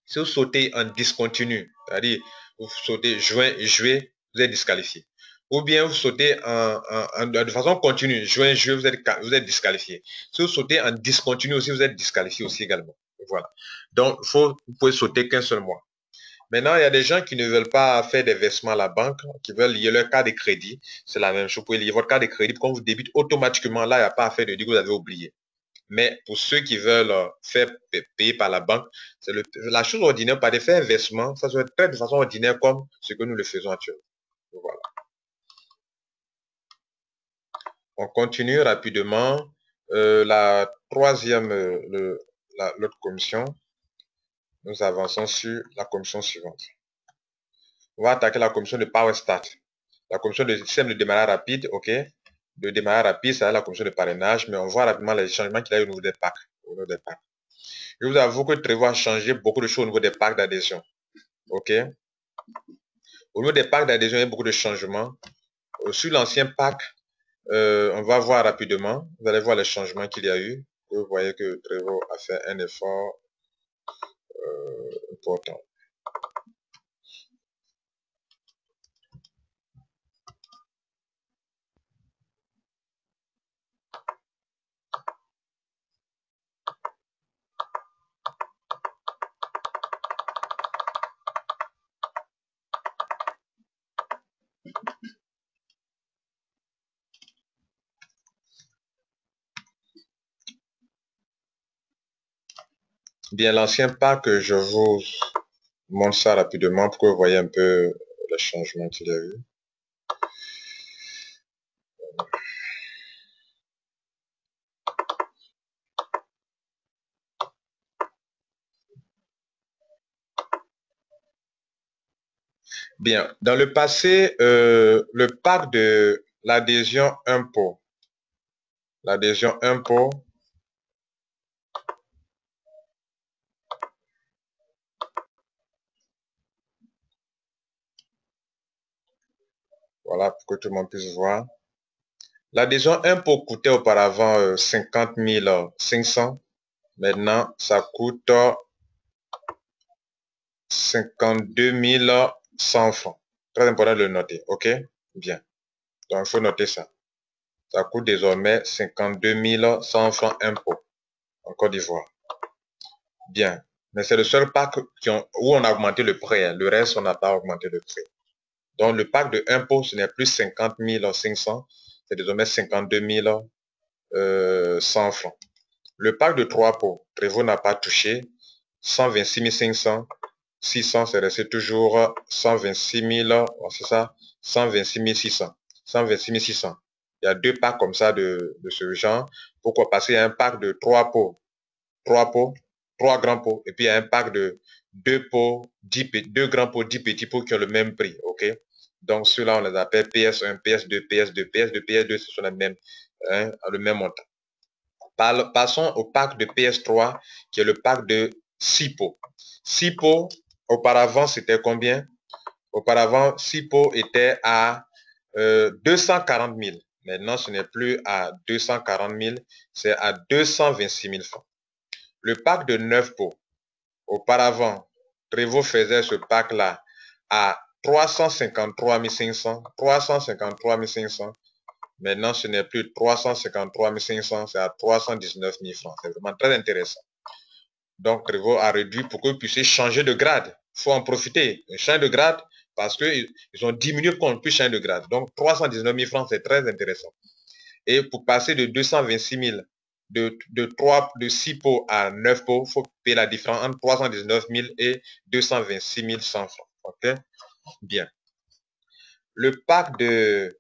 si vous sautez en discontinu, c'est-à-dire vous sautez juin, juillet, vous êtes disqualifié. Ou bien vous sautez de façon continue, juin, juillet, vous êtes disqualifié. Si vous sautez en discontinu aussi, vous êtes disqualifié aussi également. Voilà. Donc, vous pouvez sauter qu'un seul mois. Maintenant, il y a des gens qui ne veulent pas faire des versements à la banque, qui veulent lier leur carte de crédit. C'est la même chose. Vous pouvez lier votre carte de crédit. Quand vous débite automatiquement, là, il n'y a pas à faire de dire que vous avez oublié. Mais pour ceux qui veulent faire payer par la banque, c'est la chose ordinaire, pas de faire un versement, ça se fait de façon ordinaire comme ce que nous le faisons actuellement. Voilà. On continue rapidement. La troisième l'autre commission. Nous avançons sur la commission suivante. On va attaquer la commission de PowerStat. La commission de système de démarrage rapide, ok. De démarrage rapide, c'est la commission de parrainage, mais on voit rapidement les changements qu'il y a eu au niveau des packs. Je vous avoue que Trevor a changé beaucoup de choses au niveau des packs d'adhésion. Ok. Au niveau des packs d'adhésion, il y a beaucoup de changements. Sur l'ancien pack, on va voir rapidement. Vous allez voir les changements qu'il y a eu. Vous voyez que Trevor a fait un effort important. Bien, l'ancien pack, je vous montre ça rapidement pour que vous voyez un peu les changements qu'il y a eu. Bien, dans le passé, le pack de l'adhésion impôt, voilà, pour que tout le monde puisse voir. L'adhésion impôt coûtait auparavant 50 500. Maintenant, ça coûte 52 100 francs. Très important de le noter, ok? Bien. Donc, il faut noter ça. Ça coûte désormais 52 100 francs impôt en Côte d'Ivoire. Bien. Mais c'est le seul pack où on a augmenté le prix. Hein. Le reste, on n'a pas augmenté le prix. Donc, le pack de impôt, ce n'est plus 50 500. C'est désormais 52 100 francs. Le pack de 3 pots, Trevor n'a pas touché. 126 500. 600, c'est resté toujours 126 000, c'est ça, 126 600. 126 600. Il y a deux packs comme ça de ce genre. Pourquoi passer à un pack de 3 pots, 3 grands pots, et puis il y a un pack de 2 pots, 2 grands pots, 10 petits pots qui ont le même prix, ok? Donc ceux-là, on les appelle PS1, PS2, PS2, PS2, PS2, ce sont les mêmes, hein, le même montant. Passons au pack de PS3, qui est le pack de 6 pots. 6 pots, auparavant, c'était combien? Auparavant, 6 pots étaient à 240 000. Maintenant, ce n'est plus à 240 000, c'est à 226 000 francs. Le pack de 9 pots, auparavant, Trevor faisait ce pack-là à 353 500. 353 500. Maintenant, ce n'est plus 353 500, c'est à 319 000 francs. C'est vraiment très intéressant. Donc, Trevor a réduit pour que vous puissiez changer de grade. Il faut en profiter. Changer de grade parce qu'ils ont diminué pour qu'on puisse changer de grade. Donc, 319 000 francs, c'est très intéressant. Et pour passer de 226 000, de 6 pots à 9 pots, il faut payer la différence entre 319 000 et 226 100 francs. OK? Bien. Le pack de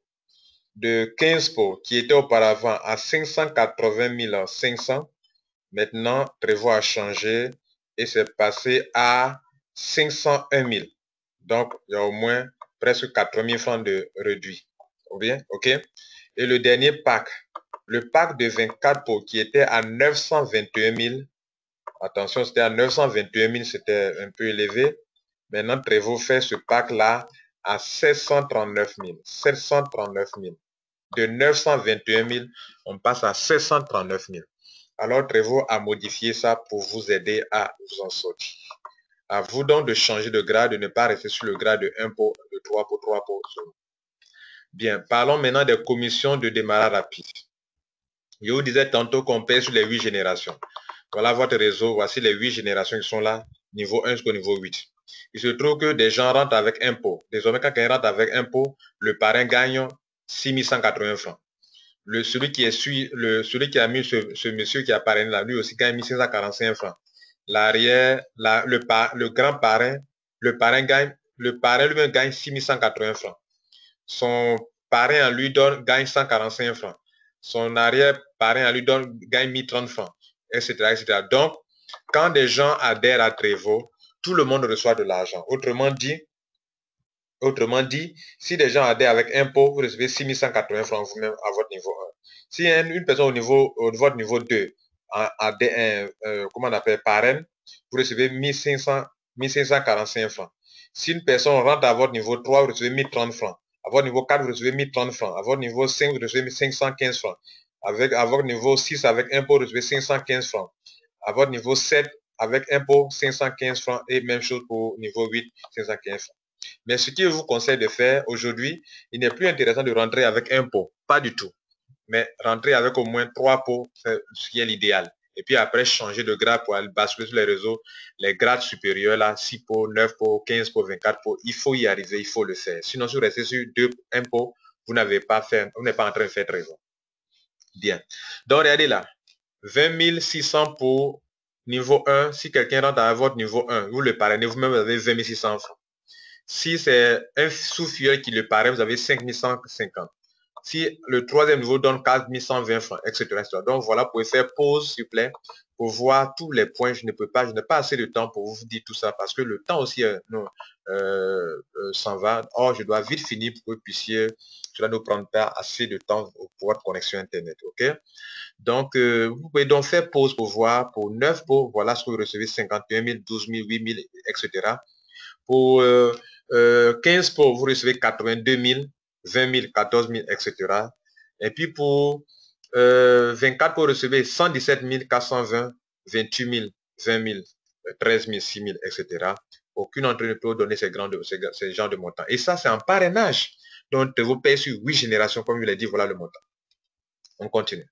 15 pots qui était auparavant à 580 500, maintenant, Trevor a changé et c'est passé à 501 000. Donc, il y a au moins presque 4 000 francs de réduit. Bien, ok? Et le dernier pack, le pack de 24 pots qui était à 921 000. Attention, c'était à 921 000, c'était un peu élevé. Maintenant, Trevor fait ce pack-là à 739 000. 739 000. De 921 000, on passe à 739 000. Alors, Trevor a modifié ça pour vous aider à vous en sortir. À vous donc de changer de grade, de ne pas rester sur le grade de 1 pot, de 3 pots, 3 pots. Bien, parlons maintenant des commissions de démarrage rapide. Je vous disais tantôt qu'on paie sur les 8 générations. Voilà votre réseau, voici les 8 générations qui sont là, niveau 1 jusqu'au niveau 8. Il se trouve que des gens rentrent avec un pot. Désormais, quand quelqu'un rentre avec un pot, le parrain gagne 6 180 francs. Celui qui a mis ce monsieur qui a parrainé là, lui aussi gagne 1545 francs. L'arrière, le grand parrain, le parrain lui-même gagne 6180 francs. Son parrain à lui gagne 145 francs. Son arrière parrain à lui gagne 1030 francs, etc., etc. Donc, Quand des gens adhèrent à Trevo, tout le monde reçoit de l'argent. Autrement dit, si des gens adhèrent avec impôt, vous recevez 6180 francs vous-même à votre niveau 1. Si une personne au votre niveau 2 adhère, comment on appelle, parraine, vous recevez 1545 francs. Si une personne rentre à votre niveau 3, vous recevez 1030 francs. À votre niveau 4, vous recevez 1030 francs. À votre niveau 5, vous recevez 515 francs. À votre niveau 6, avec impôt, vous recevez 515 francs. À votre niveau 7, avec impôt, 515 francs. Et même chose pour niveau 8, 515 francs. Mais ce que je vous conseille de faire aujourd'hui, il n'est plus intéressant de rentrer avec un pot, pas du tout. Mais rentrer avec au moins 3 pots, c'est ce qui est l'idéal. Et puis après, changer de grade pour aller basculer sur les réseaux, les grades supérieurs, là, 6 pots, 9 pots, 15 pots, 24 pots, il faut y arriver, il faut le faire. Sinon, si vous restez sur un pot, vous n'avez pas fait, vous n'êtes pas en train de faire très bien. Bien. Donc, regardez là. 20 600 pour niveau 1. Si quelqu'un rentre à votre niveau 1, vous le parrainez, vous-même, vous avez 20 600 francs. Si c'est un sous-filleul qui le paraît, vous avez 5150. Si le troisième niveau donne 4120 francs, etc., etc. Donc voilà, vous pouvez faire pause, s'il vous plaît, pour voir tous les points. Je n'ai pas assez de temps pour vous dire tout ça parce que le temps aussi s'en va. Or, je dois vite finir pour que vous puissiez, cela ne nous prend pas assez de temps pour votre connexion Internet. OK? Donc, vous pouvez donc faire pause pour voir pour 9 pots, voilà ce que vous recevez, 51 000, 12 000, 8 000, etc. Pour 15 pots, vous recevez 82 000, 20 000, 14 000, etc. Et puis pour 24 pots, vous recevez 117 420, 28 000, 20 000, 13 000, 6 000, etc. Aucune entreprise ne peut donner ces genres de montants. Et ça, c'est un parrainage. Donc, vous payez sur 8 générations, comme je l'ai dit, voilà le montant. On continue.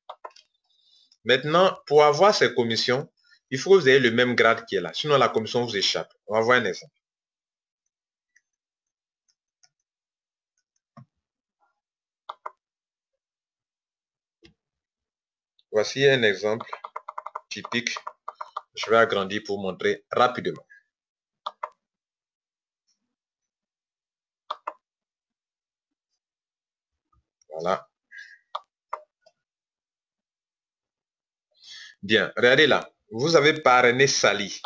Maintenant, pour avoir ces commissions, il faut que vous ayez le même grade qui est là. Sinon, la commission vous échappe. On va voir un exemple. Voici un exemple typique. Je vais agrandir pour montrer rapidement. Voilà. Bien, regardez là. Vous avez parrainé Sally.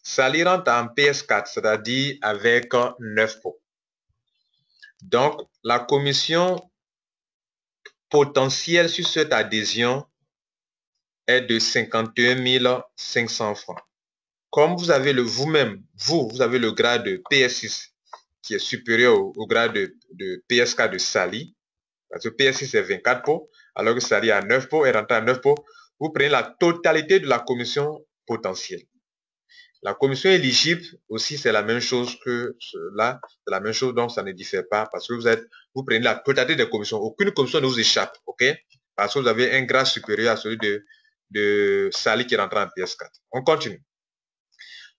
Sally rentre en PS4, c'est-à-dire avec 9 pots. Donc, la commission potentielle sur cette adhésion est de 51 500 francs. Comme vous avez vous-même, vous avez le grade de PS6 qui est supérieur au grade de PS4 de Sally, parce que PS6 c'est 24 pots, alors que Sally a 9 pots et rentre à 9 pots, vous prenez la totalité de la commission potentielle. La commission éligible aussi, c'est la même chose que là, c'est la même chose, donc ça ne diffère pas parce que vous prenez la totalité des commissions. Aucune commission ne vous échappe, ok? Parce que vous avez un grade supérieur à celui de Sally qui rentre en PS4. On continue.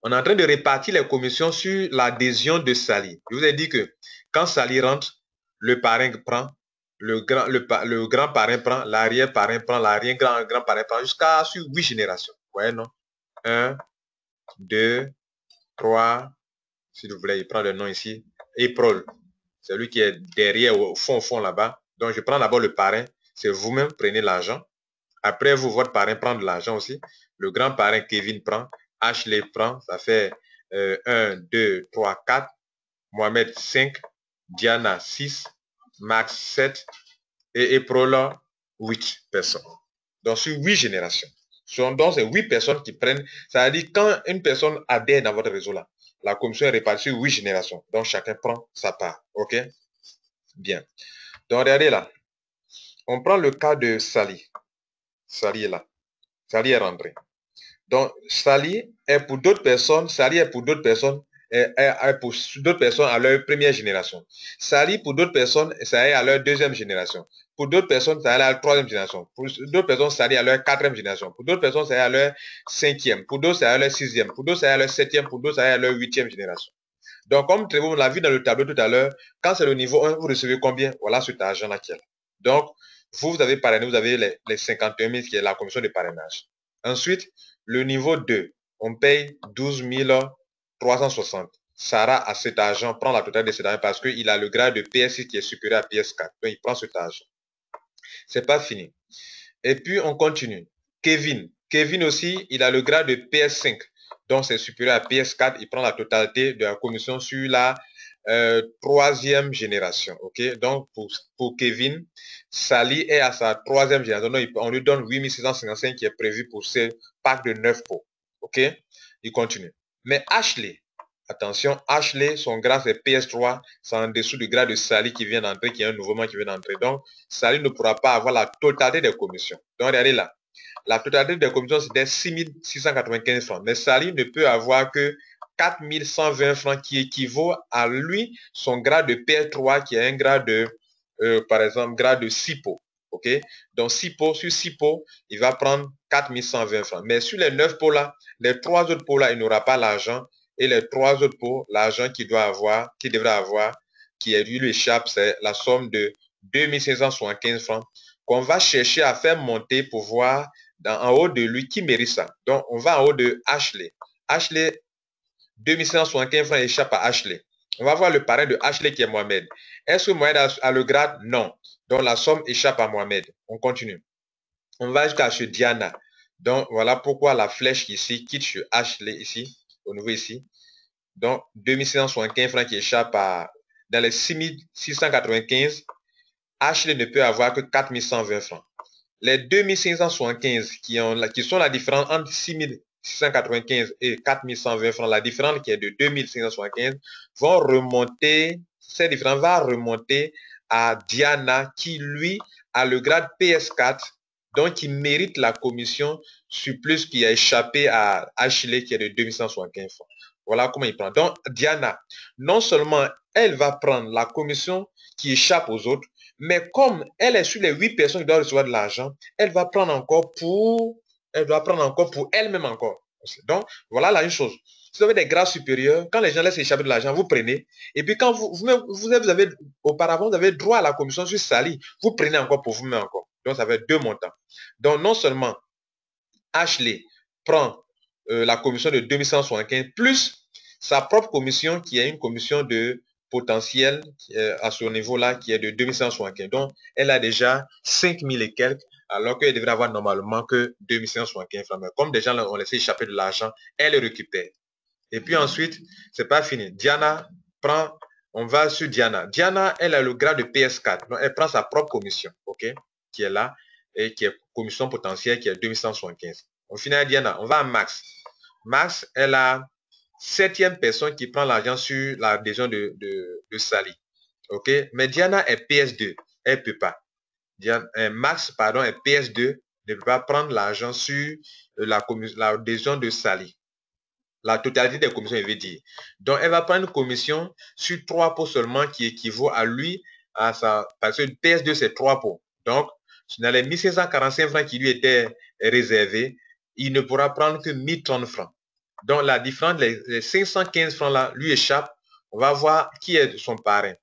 On est en train de répartir les commissions sur l'adhésion de Sally. Je vous ai dit que quand Sally rentre, le parrain prend, le grand parrain prend, l'arrière parrain prend, l'arrière grand parrain prend, jusqu'à sur 8 générations. Vous voyez, non? 1, 2, 3, s'il vous plaît, il prend le nom ici. Éprole, c'est lui qui est derrière, au fond là-bas. Donc, je prends d'abord le parrain. C'est vous-même, prenez l'argent. Après, vous, votre parrain prend de l'argent aussi. Le grand parrain, Kevin, prend. Ashley prend. Ça fait 1, 2, 3, 4. Mohamed, 5. Diana, 6. Max, 7. Et Éprole, 8 personnes. Donc, sur 8 générations. Donc, c'est 8 personnes qui prennent. Ça veut dire quand une personne adhère dans votre réseau là, la commission est répartie sur 8 générations. Donc, chacun prend sa part. OK? Bien. Donc, regardez là. On prend le cas de Sally. Sally est là. Sally est rentrée. Donc, Sally est pour d'autres personnes, Sally est pour d'autres personnes, pour d'autres personnes à leur première génération. Sally pour d'autres personnes, ça est à leur deuxième génération. Pour d'autres personnes, ça est à leur troisième génération. Pour d'autres personnes, ça est à leur quatrième génération. Pour d'autres personnes, ça est à leur cinquième. Pour d'autres, c'est à leur sixième. Pour d'autres, c'est à leur septième. Pour d'autres, c'est à leur huitième génération. Donc, comme on l'a vu dans le tableau tout à l'heure, quand c'est le niveau 1, vous recevez combien? Voilà cet argent-là qui est là. Donc, vous avez parrainé, vous avez les 51 000 qui est la commission de parrainage. Ensuite, le niveau 2, on paye 12 360. Sarah a cet argent, prend la totalité de cet argent parce qu'il a le grade de PS6 qui est supérieur à PS4. Donc, il prend cet argent. C'est pas fini. Et puis, on continue. Kevin, Kevin aussi, il a le grade de PS5. Donc, c'est supérieur à PS4. Il prend la totalité de la commission sur la troisième génération. OK? Donc, pour Kevin, Sally est à sa troisième génération. Donc, on lui donne 8655 qui est prévu pour ce pack de 9 pots. OK? Il continue. Mais Ashley, attention, Ashley, son grade c'est PS3, c'est en dessous du grade de Sally qui vient d'entrer, qui est un nouveau qui vient d'entrer. Donc, Sally ne pourra pas avoir la totalité des commissions. Donc, regardez là. La totalité des commissions, c'était 6 695 francs. Mais Sally ne peut avoir que 4120 francs qui équivaut à lui, son grade de PS3 qui est un grade de, par exemple, grade de 6 pots. OK? Donc, 6 pots, sur 6 pots, il va prendre 4120 francs. Mais sur les 9 pots là, les 3 autres pots là, il n'aura pas l'argent. Et les 3 autres pots, l'argent qu'il doit avoir, qu'il devrait avoir, qui lui échappe, c'est la somme de 2575 francs qu'on va chercher à faire monter pour voir en haut de lui qui mérite ça. Donc, on va en haut de Ashley. Ashley, 2575 francs échappe à Ashley. On va voir le parrain de Ashley qui est Mohamed. Est-ce que Mohamed a le grade? Non. Donc, la somme échappe à Mohamed. On continue. On va jusqu'à chez Diana. Donc, voilà pourquoi la flèche ici quitte chez Ashley ici, au niveau ici. Donc, 2675 francs qui échappent dans les 6695. Ashley ne peut avoir que 4120 francs. Les 2575 qui sont la différence entre 6695 et 4120 francs, la différence qui est de 2575, vont remonter, cette différence va remonter à Diana qui, lui, a le grade PS4, donc il mérite la commission sur plus qui a échappé à Ashley qui est de 2175 francs. Voilà comment il prend. Donc, Diana, non seulement elle va prendre la commission qui échappe aux autres, mais comme elle est sur les 8 personnes qui doivent recevoir de l'argent, elle va prendre encore elle doit prendre encore pour elle-même encore. Donc, voilà la même chose. Si vous avez des grades supérieurs, quand les gens laissent échapper de l'argent, vous prenez. Et puis quand auparavant, vous avez droit à la commission sur Sally, vous prenez encore pour vous-même encore. Donc, ça fait 2 montants. Donc, non seulement Ashley prend la commission de 2175 plus sa propre commission qui est une commission de potentiel à ce niveau-là qui est de 2175. Donc, elle a déjà 5000 et quelques alors qu'elle devrait avoir normalement que 2175 francs. Mais comme des gens ont laissé échapper de l'argent, elle récupère. Et puis ensuite, c'est pas fini. Diana prend, on va sur Diana. Diana, elle a le grade de PS4. Donc, elle prend sa propre commission, OK, qui est là, et qui est commission potentielle, qui est 2175. On finit à Diana. On va à Max. Max, elle a 7e personne qui prend l'argent sur l'adhésion de Sally. OK? Mais Diana est PS2. Elle ne peut pas. Max, pardon, est PS2. Ne peut pas prendre l'argent sur l'adhésion de Sally. La totalité des commissions, il veut dire. Donc, elle va prendre une commission sur 3 pots seulement qui équivaut à lui, parce que PS2, c'est 3 pots. Donc, dans les 1545 francs qui lui étaient réservés, il ne pourra prendre que 1030 francs. Donc, la différence, les 515 francs là, lui échappent. On va voir qui est son parrain.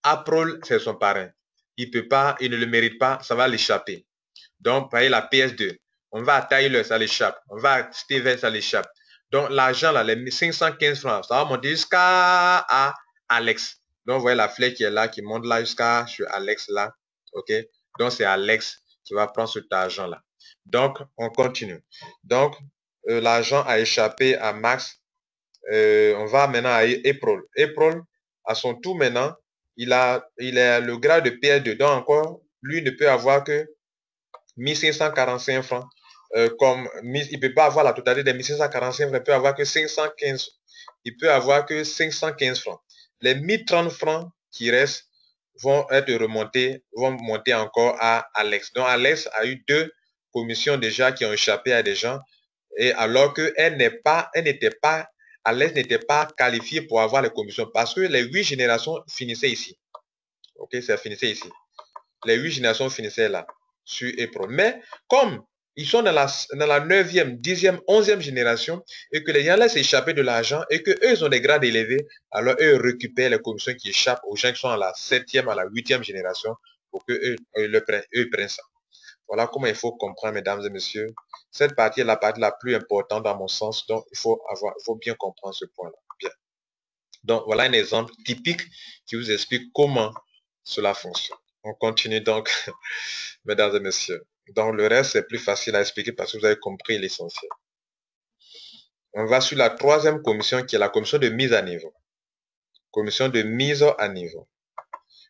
April, c'est son parrain. Il peut pas, il ne le mérite pas, ça va l'échapper. Donc, voyez la PS2. On va à Tyler, ça l'échappe. On va à Steven, ça l'échappe. Donc, l'argent, là, les 515 francs, ça va monter jusqu'à Alex. Donc, vous voyez la flèche qui est là, qui monte là jusqu'à Alex, là. OK? Donc, c'est Alex qui va prendre cet argent-là. Donc, on continue. Donc, l'argent a échappé à Max. On va maintenant à April. April, à son tour maintenant, il a le grade de PS2. Donc, encore, lui ne peut avoir que 1545 francs. Comme il ne peut pas avoir la totalité des 1545 francs, il peut avoir que 515. Il peut avoir que 515 francs. Les 1030 francs qui restent vont être remontés, vont monter encore à Alex. Donc Alex a eu 2 commissions déjà qui ont échappé à des gens. Et alors qu'elle n'était pas, Alex n'était pas qualifiée pour avoir les commissions parce que les 8 générations finissaient ici. Ok, ça finissait ici. Les 8 générations finissaient là, sur April. Mais comme ils sont dans la 9e, 10e, 11e génération et que les gens laissent échapper de l'argent et qu'eux, ils ont des grades élevés, alors eux récupèrent les commissions qui échappent aux gens qui sont à la 7e, à la 8e génération pour qu'eux prennent ça. Voilà comment il faut comprendre, mesdames et messieurs. Cette partie est la partie la plus importante dans mon sens, donc il faut bien comprendre ce point-là. Bien. Donc, voilà un exemple typique qui vous explique comment cela fonctionne. On continue donc, mesdames et messieurs. Donc, le reste, c'est plus facile à expliquer parce que vous avez compris l'essentiel. On va sur la troisième commission qui est la commission de mise à niveau. Commission de mise à niveau.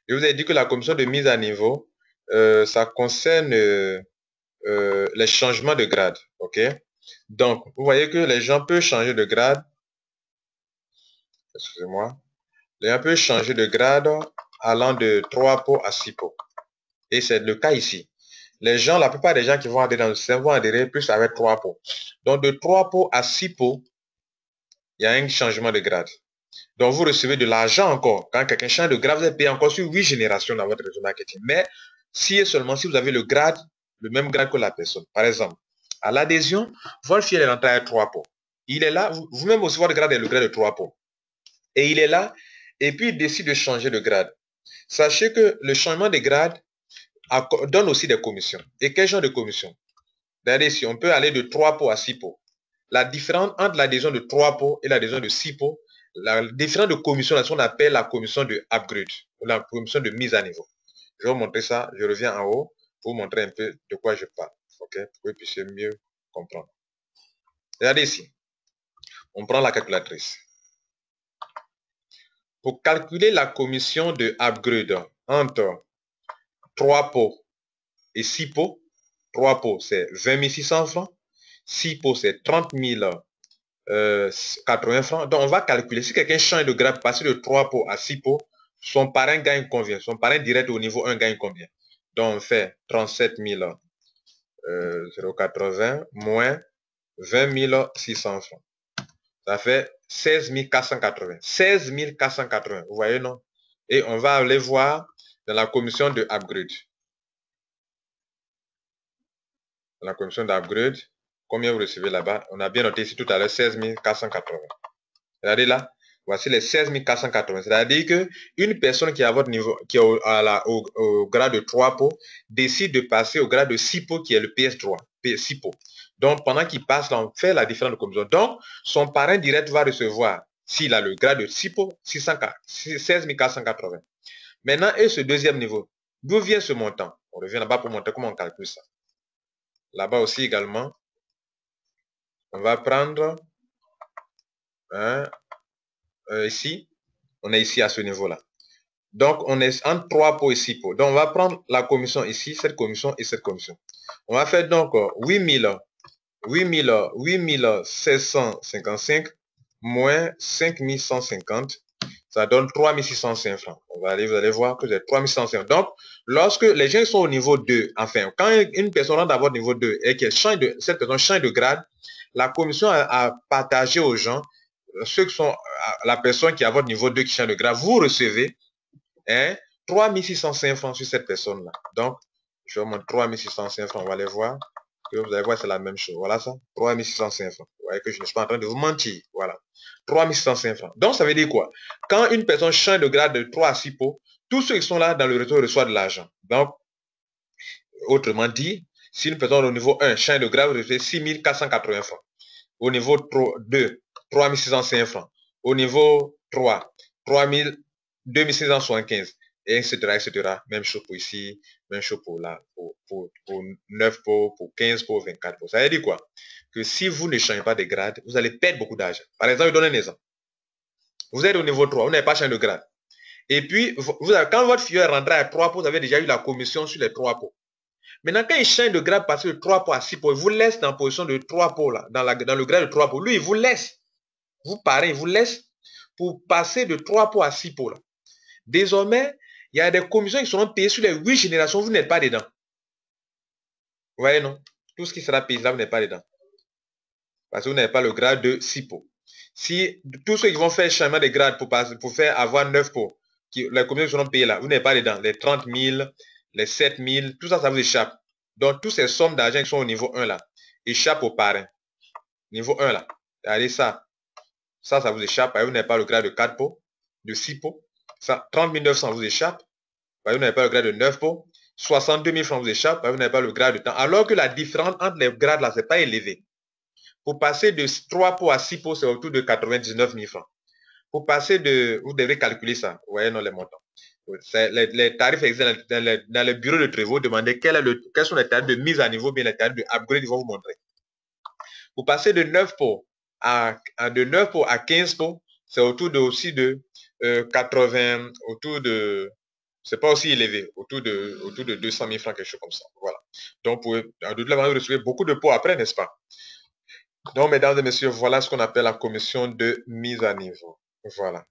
Je vous ai dit que la commission de mise à niveau, ça concerne les changements de grade. OK? Donc, vous voyez que les gens peuvent changer de grade. Excusez-moi. Les gens peuvent changer de grade allant de 3 pots à 6 pots. Et c'est le cas ici. Les gens, la plupart des gens qui vont adhérer dans le système vont adhérer plus avec 3 pots. Donc, de 3 pots à 6 pots, il y a un changement de grade. Donc, vous recevez de l'argent encore. Quand quelqu'un change de grade, vous êtes payé encore sur 8 générations dans votre réseau marketing. Mais si et seulement si vous avez le grade, le même grade que la personne. Par exemple, à l'adhésion, votre fille est rentrée à 3 pots. Il est là, vous-même aussi, votre grade est le grade de 3 pots. Et il est là, et puis il décide de changer de grade. Sachez que le changement de grade donne aussi des commissions. Et quel genre de commissions? Regardez ici, on peut aller de 3 pots à 6 pots. La différence entre l'adhésion de 3 pots et l'adhésion de 6 pots, la différence de commission, là, ce qu'on appelle la commission de upgrade, ou la commission de mise à niveau. Je vais vous montrer ça, je reviens en haut pour vous montrer un peu de quoi je parle, ok, pour que vous puissiez mieux comprendre. Regardez ici, on prend la calculatrice. Pour calculer la commission de upgrade entre 3 pots et 6 pots, 3 pots c'est 20 600 francs, 6 pots c'est 30 80 francs. Donc on va calculer, si quelqu'un change de grade, passer de 3 pots à 6 pots, son parrain gagne combien? Son parrain direct au niveau 1 gagne combien? Donc on fait 37 080 moins 20 600 francs. Ça fait 16 480. 16 480, vous voyez, non? Et on va aller voir dans la commission de upgrade. Dans la commission d'upgrade, combien vous recevez là-bas? On a bien noté ici tout à l'heure 16 480. Regardez là, voici les 16 480. C'est-à-dire qu'une personne qui est à votre niveau, qui est au grade de 3 pots, décide de passer au grade de 6 pots qui est le PS3, 6 pots. Donc, pendant qu'il passe, là, on fait la différence de commission. Donc, son parrain direct va recevoir, s'il a le grade de 6 pots, 16 480. Maintenant, et ce deuxième niveau, d'où vient ce montant? On revient là-bas pour montrer comment on calcule ça. Là-bas aussi également, on va prendre ici, on est ici à ce niveau-là. Donc, on est entre 3 pots et 6 pots. Donc, on va prendre la commission ici, cette commission et cette commission. On va faire donc 8755 moins 5150. Ça donne 3605 francs. Vous allez voir que c'est 3605. Donc, lorsque les gens sont au niveau 2, enfin, quand une personne rentre à votre niveau 2 et qu'elle change cette personne change de grade, la commission a partagé aux gens, ceux qui sont la personne qui est à votre niveau 2 qui change de grade, vous recevez 3605 francs sur cette personne-là. Donc, je vais vous montrer 3605 francs. On va aller voir. Que vous allez voir, c'est la même chose. Voilà ça. 3605 francs. Vous voyez que je ne suis pas en train de vous mentir. Voilà. 3605 francs. Donc, ça veut dire quoi? Quand une personne change de grade de 3 à 6 pots, tous ceux qui sont là dans le réseau reçoivent de l'argent. Donc, autrement dit, si une personne au niveau 1 change de grade, vous recevez 6480 francs. Au niveau 2, 3605 francs. Au niveau 3, 2675, et etc., etc. Même chose pour ici, même chose pour là, pour 9 pots, pour 15 pots, 24 pots. Ça veut dire quoi? Que si vous ne changez pas de grade, vous allez perdre beaucoup d'argent. Par exemple, je donne un exemple. Vous êtes au niveau 3, vous n'avez pas changé de grade. Et puis, quand votre fille est rentrée à 3 pots, vous avez déjà eu la commission sur les 3 pots. Maintenant, quand il change de grade, passer de 3 pots à 6 pots, il vous laisse dans la position de 3 pots, là, dans le grade de 3 pots. Lui, il vous laisse. Vous parlez, il vous laisse pour passer de 3 pots à 6 pots, là. Désormais, il y a des commissions qui seront payées sur les 8 générations, vous n'êtes pas dedans. Vous voyez, non? Tout ce qui sera payé là, vous n'êtes pas dedans. Parce que vous n'avez pas le grade de 6 pots. Si tous ceux qui vont faire changement de grade pour faire avoir 9 pots, les commissions seront payées là, vous n'êtes pas dedans. Les 30 000, les 7 000, tout ça, ça vous échappe. Donc, toutes ces sommes d'argent qui sont au niveau 1 là, échappent au parrain. Niveau 1 là. Regardez ça. Ça vous échappe. Vous n'avez pas le grade de 4 pots, de 6 pots. Ça, 30 900 vous échappe. Vous n'avez pas le grade de 9 pots. 62 000 francs vous échappe. Vous n'avez pas le grade de temps. Alors que la différence entre les grades là, c'est pas élevé. Pour passer de 3 pots à 6 pots, c'est autour de 99 000 francs. Pour passer de, vous devrez calculer ça. Vous voyez, non, les montants. Les tarifs existent dans le bureau de Trevo. Demandez quels sont les tarifs de mise à niveau, bien les tarifs de upgrade, ils vont vous montrer. Vous passez de 9 pots de 9 pots à 15 pots, c'est autour de aussi de 80, autour de, c'est pas aussi élevé, autour de 200 000 francs, quelque chose comme ça. Voilà. Donc, de toute manière, vous recevez beaucoup de pots après, n'est-ce pas? Donc, mesdames et messieurs, voilà ce qu'on appelle la commission de mise à niveau. Voilà.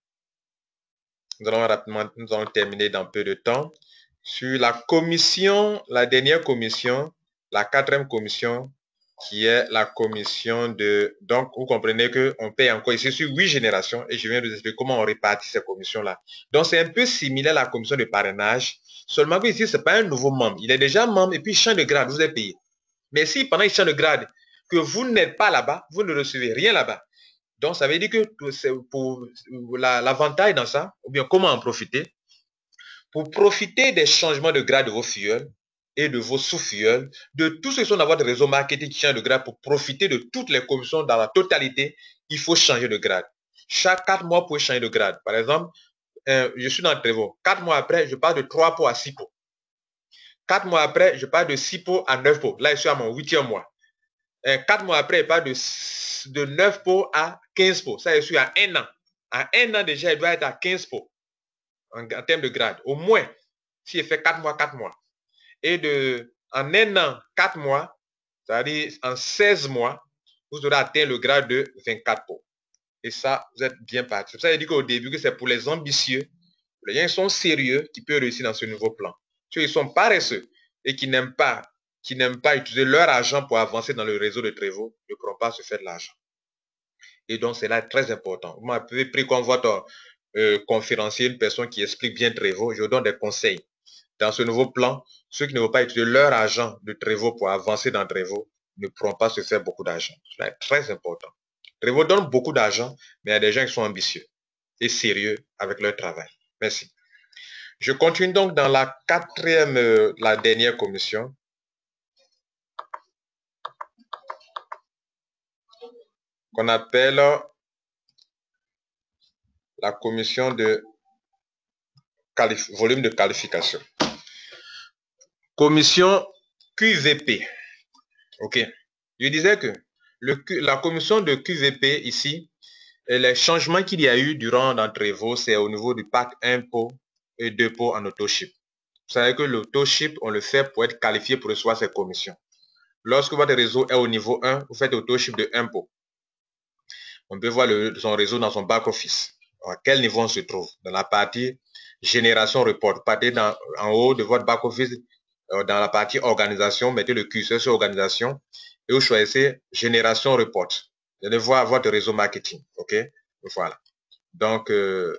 Nous allons rapidement, nous allons terminer dans peu de temps. Sur la commission, la dernière commission, la 4e commission, qui est la commission de... Donc, vous comprenez qu'on paye encore ici sur 8 générations et je viens de vous expliquer comment on répartit ces commissions-là. Donc, c'est un peu similaire à la commission de parrainage, seulement que ici, ce n'est pas un nouveau membre. Il est déjà membre et puis il change de grade, vous êtes payé. Mais si pendant qu'il change de grade, que vous n'êtes pas là-bas, vous ne recevez rien là-bas. Donc, ça veut dire que pour l'avantage dans ça, ou bien comment en profiter, pour profiter des changements de grade de vos filleuls et de vos sous-filleuls, de tous ceux qui sont dans votre réseau marketing qui change de grade, pour profiter de toutes les commissions dans la totalité, il faut changer de grade. Chaque 4 mois, vous pouvez changer de grade. Par exemple, je suis dans le Trevo. 4 mois après, je passe de 3 pots à 6 pots. 4 mois après, je passe de 6 pots à 9 pots. Là, je suis à mon 8e mois. 4 mois après, je passe de 9 pots à 15 pots. Ça, je suis à 1 an. À 1 an déjà, il doit être à 15 pots en termes de grade. Au moins, si il fait 4 mois, 4 mois. Et en 1 an, 4 mois, c'est-à-dire en 16 mois, vous aurez atteint le grade de 24 pots. Et ça, vous êtes bien parti. C'est pour ça que je dis qu'au début, que c'est pour les ambitieux, les gens qui sont sérieux, qui peuvent réussir dans ce nouveau plan. Ceux qui sont paresseux et qui n'aiment pas utiliser leur argent pour avancer dans le réseau de Trevo, ne pourront pas se faire de l'argent. Et donc, c'est là très important. Vous m'avez pris comme votre conférencier, une personne qui explique bien Trevo. Je vous donne des conseils. Dans ce nouveau plan, ceux qui ne vont pas utiliser leur argent de Trevo pour avancer dans Trevo ne pourront pas se faire beaucoup d'argent. C'est très important. Trevo donne beaucoup d'argent, mais il y a des gens qui sont ambitieux et sérieux avec leur travail. Merci. Je continue donc dans la 4e, la dernière commission. Qu'on appelle la commission de volume de qualification. Commission QVP. OK. Je disais que la commission de QVP ici, les changements qu'il y a eu durant Trevo, c'est au niveau du pack 1 pot et 2 pots en autoship. Vous savez que l'autoship, on le fait pour être qualifié pour recevoir ces commissions. Lorsque votre réseau est au niveau 1, vous faites autoship de 1 pot. On peut voir son réseau dans son back-office. À quel niveau on se trouve? Dans la partie génération report. Partez en haut de votre back-office, dans la partie organisation, mettez le curseur sur organisation et vous choisissez génération report. Vous allez voir votre réseau marketing. OK? Voilà. Donc, je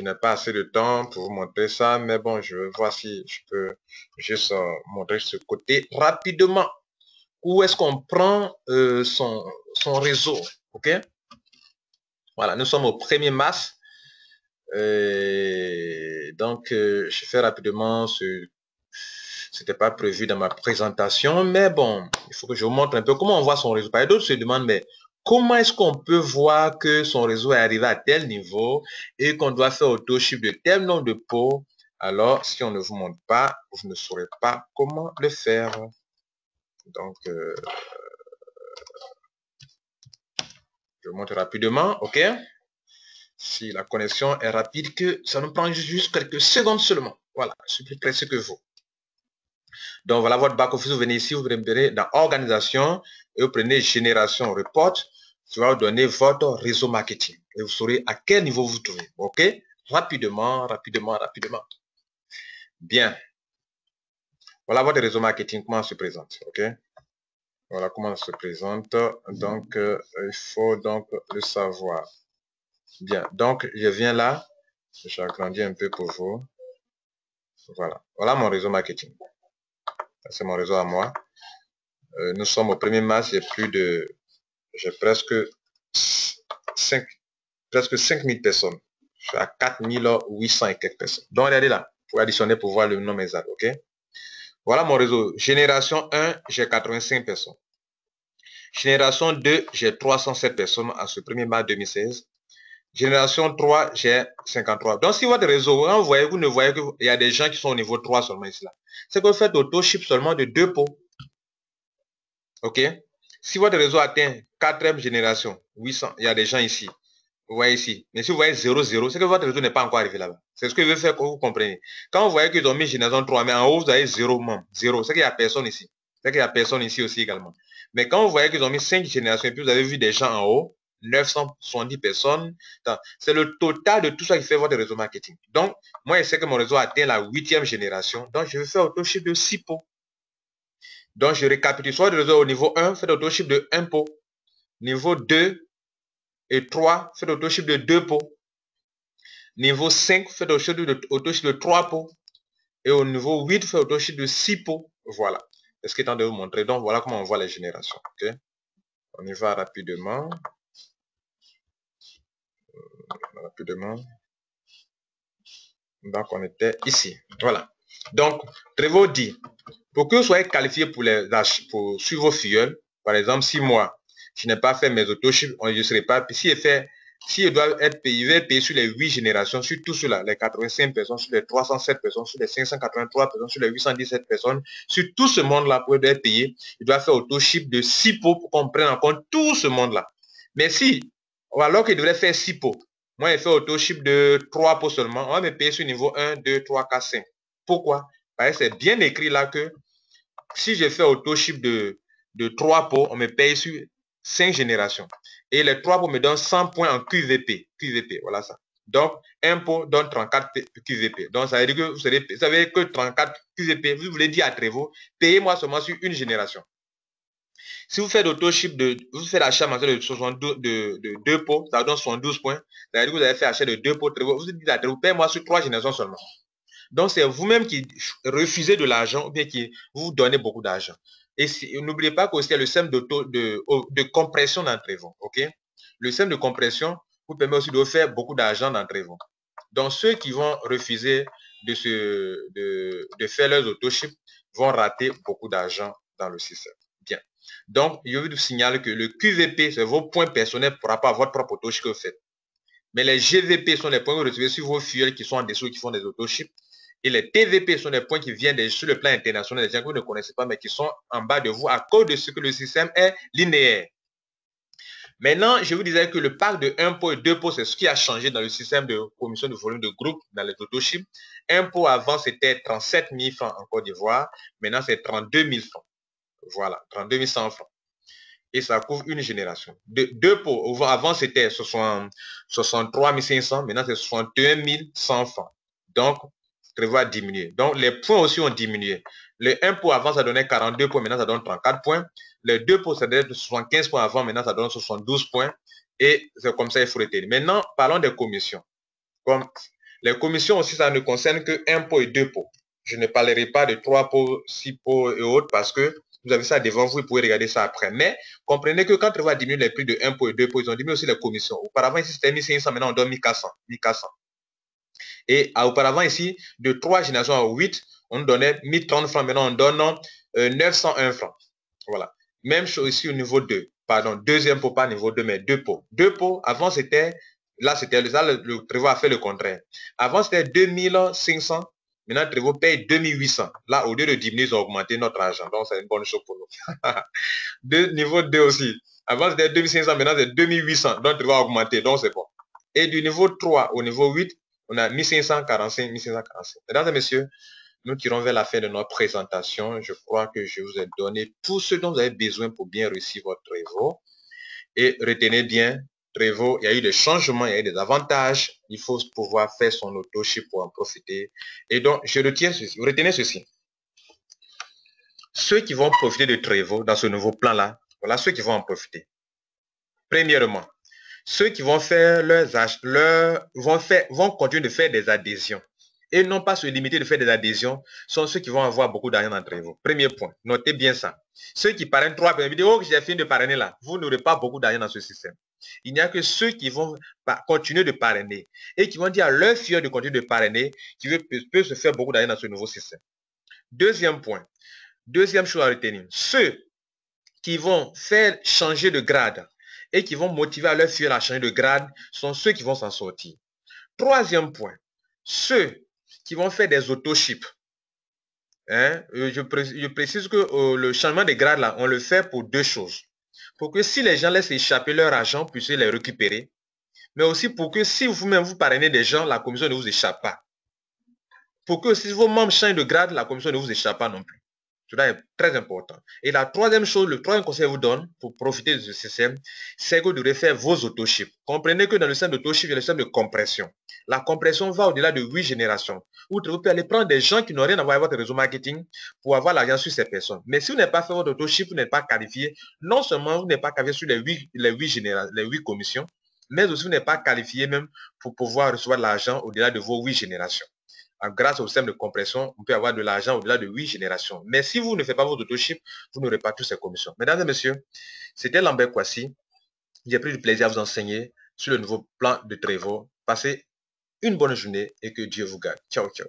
n'ai pas assez de temps pour vous montrer ça, mais bon, je vais voir si je peux juste montrer ce côté rapidement. Où est-ce qu'on prend son réseau? OK? Voilà, nous sommes au 1er mars. Donc, je fais rapidement c'était pas prévu dans ma présentation, mais bon, il faut que je vous montre un peu comment on voit son réseau. Par d'autres se demandent, mais comment est-ce qu'on peut voir que son réseau est arrivé à tel niveau et qu'on doit faire autoship de tel nombre de pots? Alors, si on ne vous montre pas, vous ne saurez pas comment le faire. Donc, je vous montre rapidement, OK? Si la connexion est rapide, que ça nous prend juste quelques secondes seulement. Voilà, je suis plus pressé que vous. Donc, voilà votre back-office. Vous venez ici, vous venez dans Organisation et vous prenez Génération Report. Ça va vous donner votre réseau marketing. Et vous saurez à quel niveau vous vous trouvez. OK? Rapidement, rapidement, rapidement. Bien. Voilà votre réseau marketing, comment ça se présente. OK? Voilà comment ça se présente. Donc, il faut donc le savoir. Bien. Donc, je viens là. J'agrandis un peu pour vous. Voilà. Voilà mon réseau marketing. C'est mon réseau à moi. Nous sommes au 1er mars. J'ai presque 5000 personnes. Je suis à 4800 et quelques personnes. Donc, regardez là. Pour additionner pour voir le nombre exact. OK? Voilà mon réseau. Génération 1, j'ai 85 personnes. Génération 2, j'ai 307 personnes à ce 1er mars 2016. Génération 3, j'ai 53. Donc, si votre réseau, quand vous ne voyez qu'il y a des gens qui sont au niveau 3 seulement ici, là, c'est que vous faites auto-ship seulement de 2 pots. OK? Si votre réseau atteint 4e génération, 800, il y a des gens ici. Vous voyez ici. Mais si vous voyez 0, 0, c'est que votre réseau n'est pas encore arrivé là-bas. C'est ce que je veux faire que vous compreniez. Quand vous voyez qu'ils ont mis génération 3, mais en haut, vous avez 0 membres. 0. C'est qu'il n'y a personne ici. C'est qu'il n'y a personne ici aussi également. Mais quand vous voyez qu'ils ont mis 5 générations et puis vous avez vu des gens en haut, 970 personnes, c'est le total de tout ça qui fait votre réseau marketing. Donc, moi, je sais que mon réseau atteint la 8e génération. Donc, je vais faire auto-ship de 6 pots. Donc, je récapitule. Soit le réseau au niveau 1, faites auto-ship de 1 pot. Niveau 2 et 3, faites auto-ship de 2 pots. Niveau 5, faites auto-ship de 3 pots. Et au niveau 8, faites auto-ship de 6 pots. Voilà. Est-ce qu'il est temps de vous montrer? Donc, voilà comment on voit les générations. Okay? On y va rapidement. Donc, on était ici. Voilà. Donc, Trevor dit, pour que vous soyez qualifié pour suivre vos filleuls, par exemple, si moi, je n'ai pas fait mes autochips, je ne serai pas. Puis si je dois être payé, il va être payé sur les 8 générations, sur tout cela, les 85 personnes, sur les 307 personnes, sur les 583 personnes, sur les 817 personnes, sur tout ce monde-là, pour être payé, il doit faire autochip de 6 pots pour qu'on prenne en compte tout ce monde-là. Mais si, alors qu'il devrait faire 6 pots, moi, j'ai fait autochip de 3 pots seulement, on va me payer sur niveau 1, 2, 3, 4, 5. Pourquoi? Parce que c'est bien écrit là que si je fais autoship de 3 pots, on me paye sur 5 générations. Et les 3 pots me donnent 100 points en QVP. QVP, voilà ça. Donc, un pot donne 34 QVP. Donc, ça veut dire que vous savez que 34 QVP, vous voulez dire à Trevor, payez-moi seulement sur une génération. Si vous faites autoship vous faites l'achat mensuel de 2 pots, ça donne 72 points. Ça veut dire que vous avez fait achat de 2 pots, Trevor, vous dites à Trevor, payez-moi sur 3 générations seulement. Donc, c'est vous-même qui refusez de l'argent ou bien qui vous donnez beaucoup d'argent. Et n'oubliez pas qu'aussi, il y a le système de compression d'entrée-vent. OK? Le système de compression vous permet aussi de faire beaucoup d'argent d'entrée-vent. Donc, ceux qui vont refuser de faire leurs autochips vont rater beaucoup d'argent dans le système. Bien. Donc, je vous signale que le QVP, c'est vos points personnels par rapport à votre propre autochip que vous faites. Mais les GVP sont les points que vous recevez sur vos fioles qui sont en dessous, qui font des autochips. Et les TVP sont des points qui viennent sur le plan international, des gens que vous ne connaissez pas, mais qui sont en bas de vous à cause de ce que le système est linéaire. Maintenant, je vous disais que le pack de 1 pot et 2 pots, c'est ce qui a changé dans le système de commission de volume de groupe dans les autochips. Un pot avant, c'était 37 000 francs en Côte d'Ivoire. Maintenant, c'est 32 000 francs. Voilà, 32 100 francs. Et ça couvre une génération. Deux pots, avant, c'était 63 500. Maintenant, c'est 61 100 francs. Donc, prévoir diminuer. Donc, les points aussi ont diminué. Le 1 pot avant, ça donnait 42 points, maintenant ça donne 34 points. Les 2 pots, ça donnait 75 points avant, maintenant ça donne 72 points. Et c'est comme ça, il faut retenir. Maintenant, parlons des commissions. Comme les commissions aussi, ça ne concerne que 1 pot et 2 pots. Je ne parlerai pas de 3 pots, 6 pots et autres parce que vous avez ça devant vous, vous pouvez regarder ça après. Mais comprenez que quand on va diminuer les prix de 1 pot et 2 pots, ils ont diminué aussi les commissions. Auparavant, ici, c'était 1500, maintenant on donne 1400. Et auparavant, ici, de 3 générations à 8, on donnait 1030 francs. Maintenant, on donne 901 francs. Voilà. Même chose ici au niveau 2. Pardon, deuxième pot, pas niveau 2, mais 2 pots. 2 pots, avant, c'était, là, c'était, le Trevor a fait le contraire. Avant, c'était 2500. Maintenant, Trevor paye 2800. Là, au lieu de diminuer, ils ont augmenté notre argent. Donc, c'est une bonne chose pour nous. Niveau 2 aussi. Avant, c'était 2500. Maintenant, c'est 2800. Donc, Trevor a augmenté. Donc, c'est bon. Et du niveau 3 au niveau 8, on a 1545, 1545. Mesdames et messieurs, nous tirons vers la fin de notre présentation. Je crois que je vous ai donné tout ce dont vous avez besoin pour bien réussir votre Trevor. Et retenez bien, Trevor, il y a eu des changements, il y a eu des avantages. Il faut pouvoir faire son autoship pour en profiter. Et donc, je retiens ceci. Retenez ceci. Ceux qui vont profiter de Trevor dans ce nouveau plan-là, voilà ceux qui vont en profiter. Premièrement, ceux qui vont faire vont continuer de faire des adhésions et non pas se limiter de faire des adhésions sont ceux qui vont avoir beaucoup d'argent d'entre vous. Premier point, notez bien ça. Ceux qui parrainent 3 vidéos que j'ai fini de parrainer là, vous n'aurez pas beaucoup d'argent dans ce système. Il n'y a que ceux qui vont continuer de parrainer et qui vont dire à leur fille de continuer de parrainer qui peut se faire beaucoup d'argent dans ce nouveau système. Deuxième point, deuxième chose à retenir, ceux qui vont faire changer de grade et qui vont motiver à leur filleul à changer de grade sont ceux qui vont s'en sortir. Troisième point, ceux qui vont faire des auto-chips. Hein, je précise que le changement de grade, là, on le fait pour deux choses. Pour que si les gens laissent échapper leur argent, puissent les récupérer. Mais aussi pour que si vous-même vous parrainez des gens, la commission ne vous échappe pas. Pour que si vos membres changent de grade, la commission ne vous échappe pas non plus. Cela est très important. Et la troisième chose, le troisième conseil que je vous donne pour profiter de ce système, c'est que vous devrez faire vos auto-chips. Comprenez que dans le système d'auto-chip, il y a le système de compression. La compression va au-delà de 8 générations. Vous pouvez aller prendre des gens qui n'ont rien à voir avec votre réseau marketing pour avoir l'argent sur ces personnes. Mais si vous n'avez pas fait votre auto-chip, vous n'êtes pas qualifié. Non seulement vous n'êtes pas qualifié sur les 8 commissions, mais aussi vous n'êtes pas qualifié même pour pouvoir recevoir de l'argent au-delà de vos 8 générations. Grâce au système de compression, on peut avoir de l'argent au-delà de 8 générations. Mais si vous ne faites pas votre auto-chip, vous n'aurez pas toutes ces commissions. Mesdames et messieurs, c'était Lambert Kouassi. J'ai pris du plaisir à vous enseigner sur le nouveau plan de Trevor. Passez une bonne journée et que Dieu vous garde. Ciao, ciao.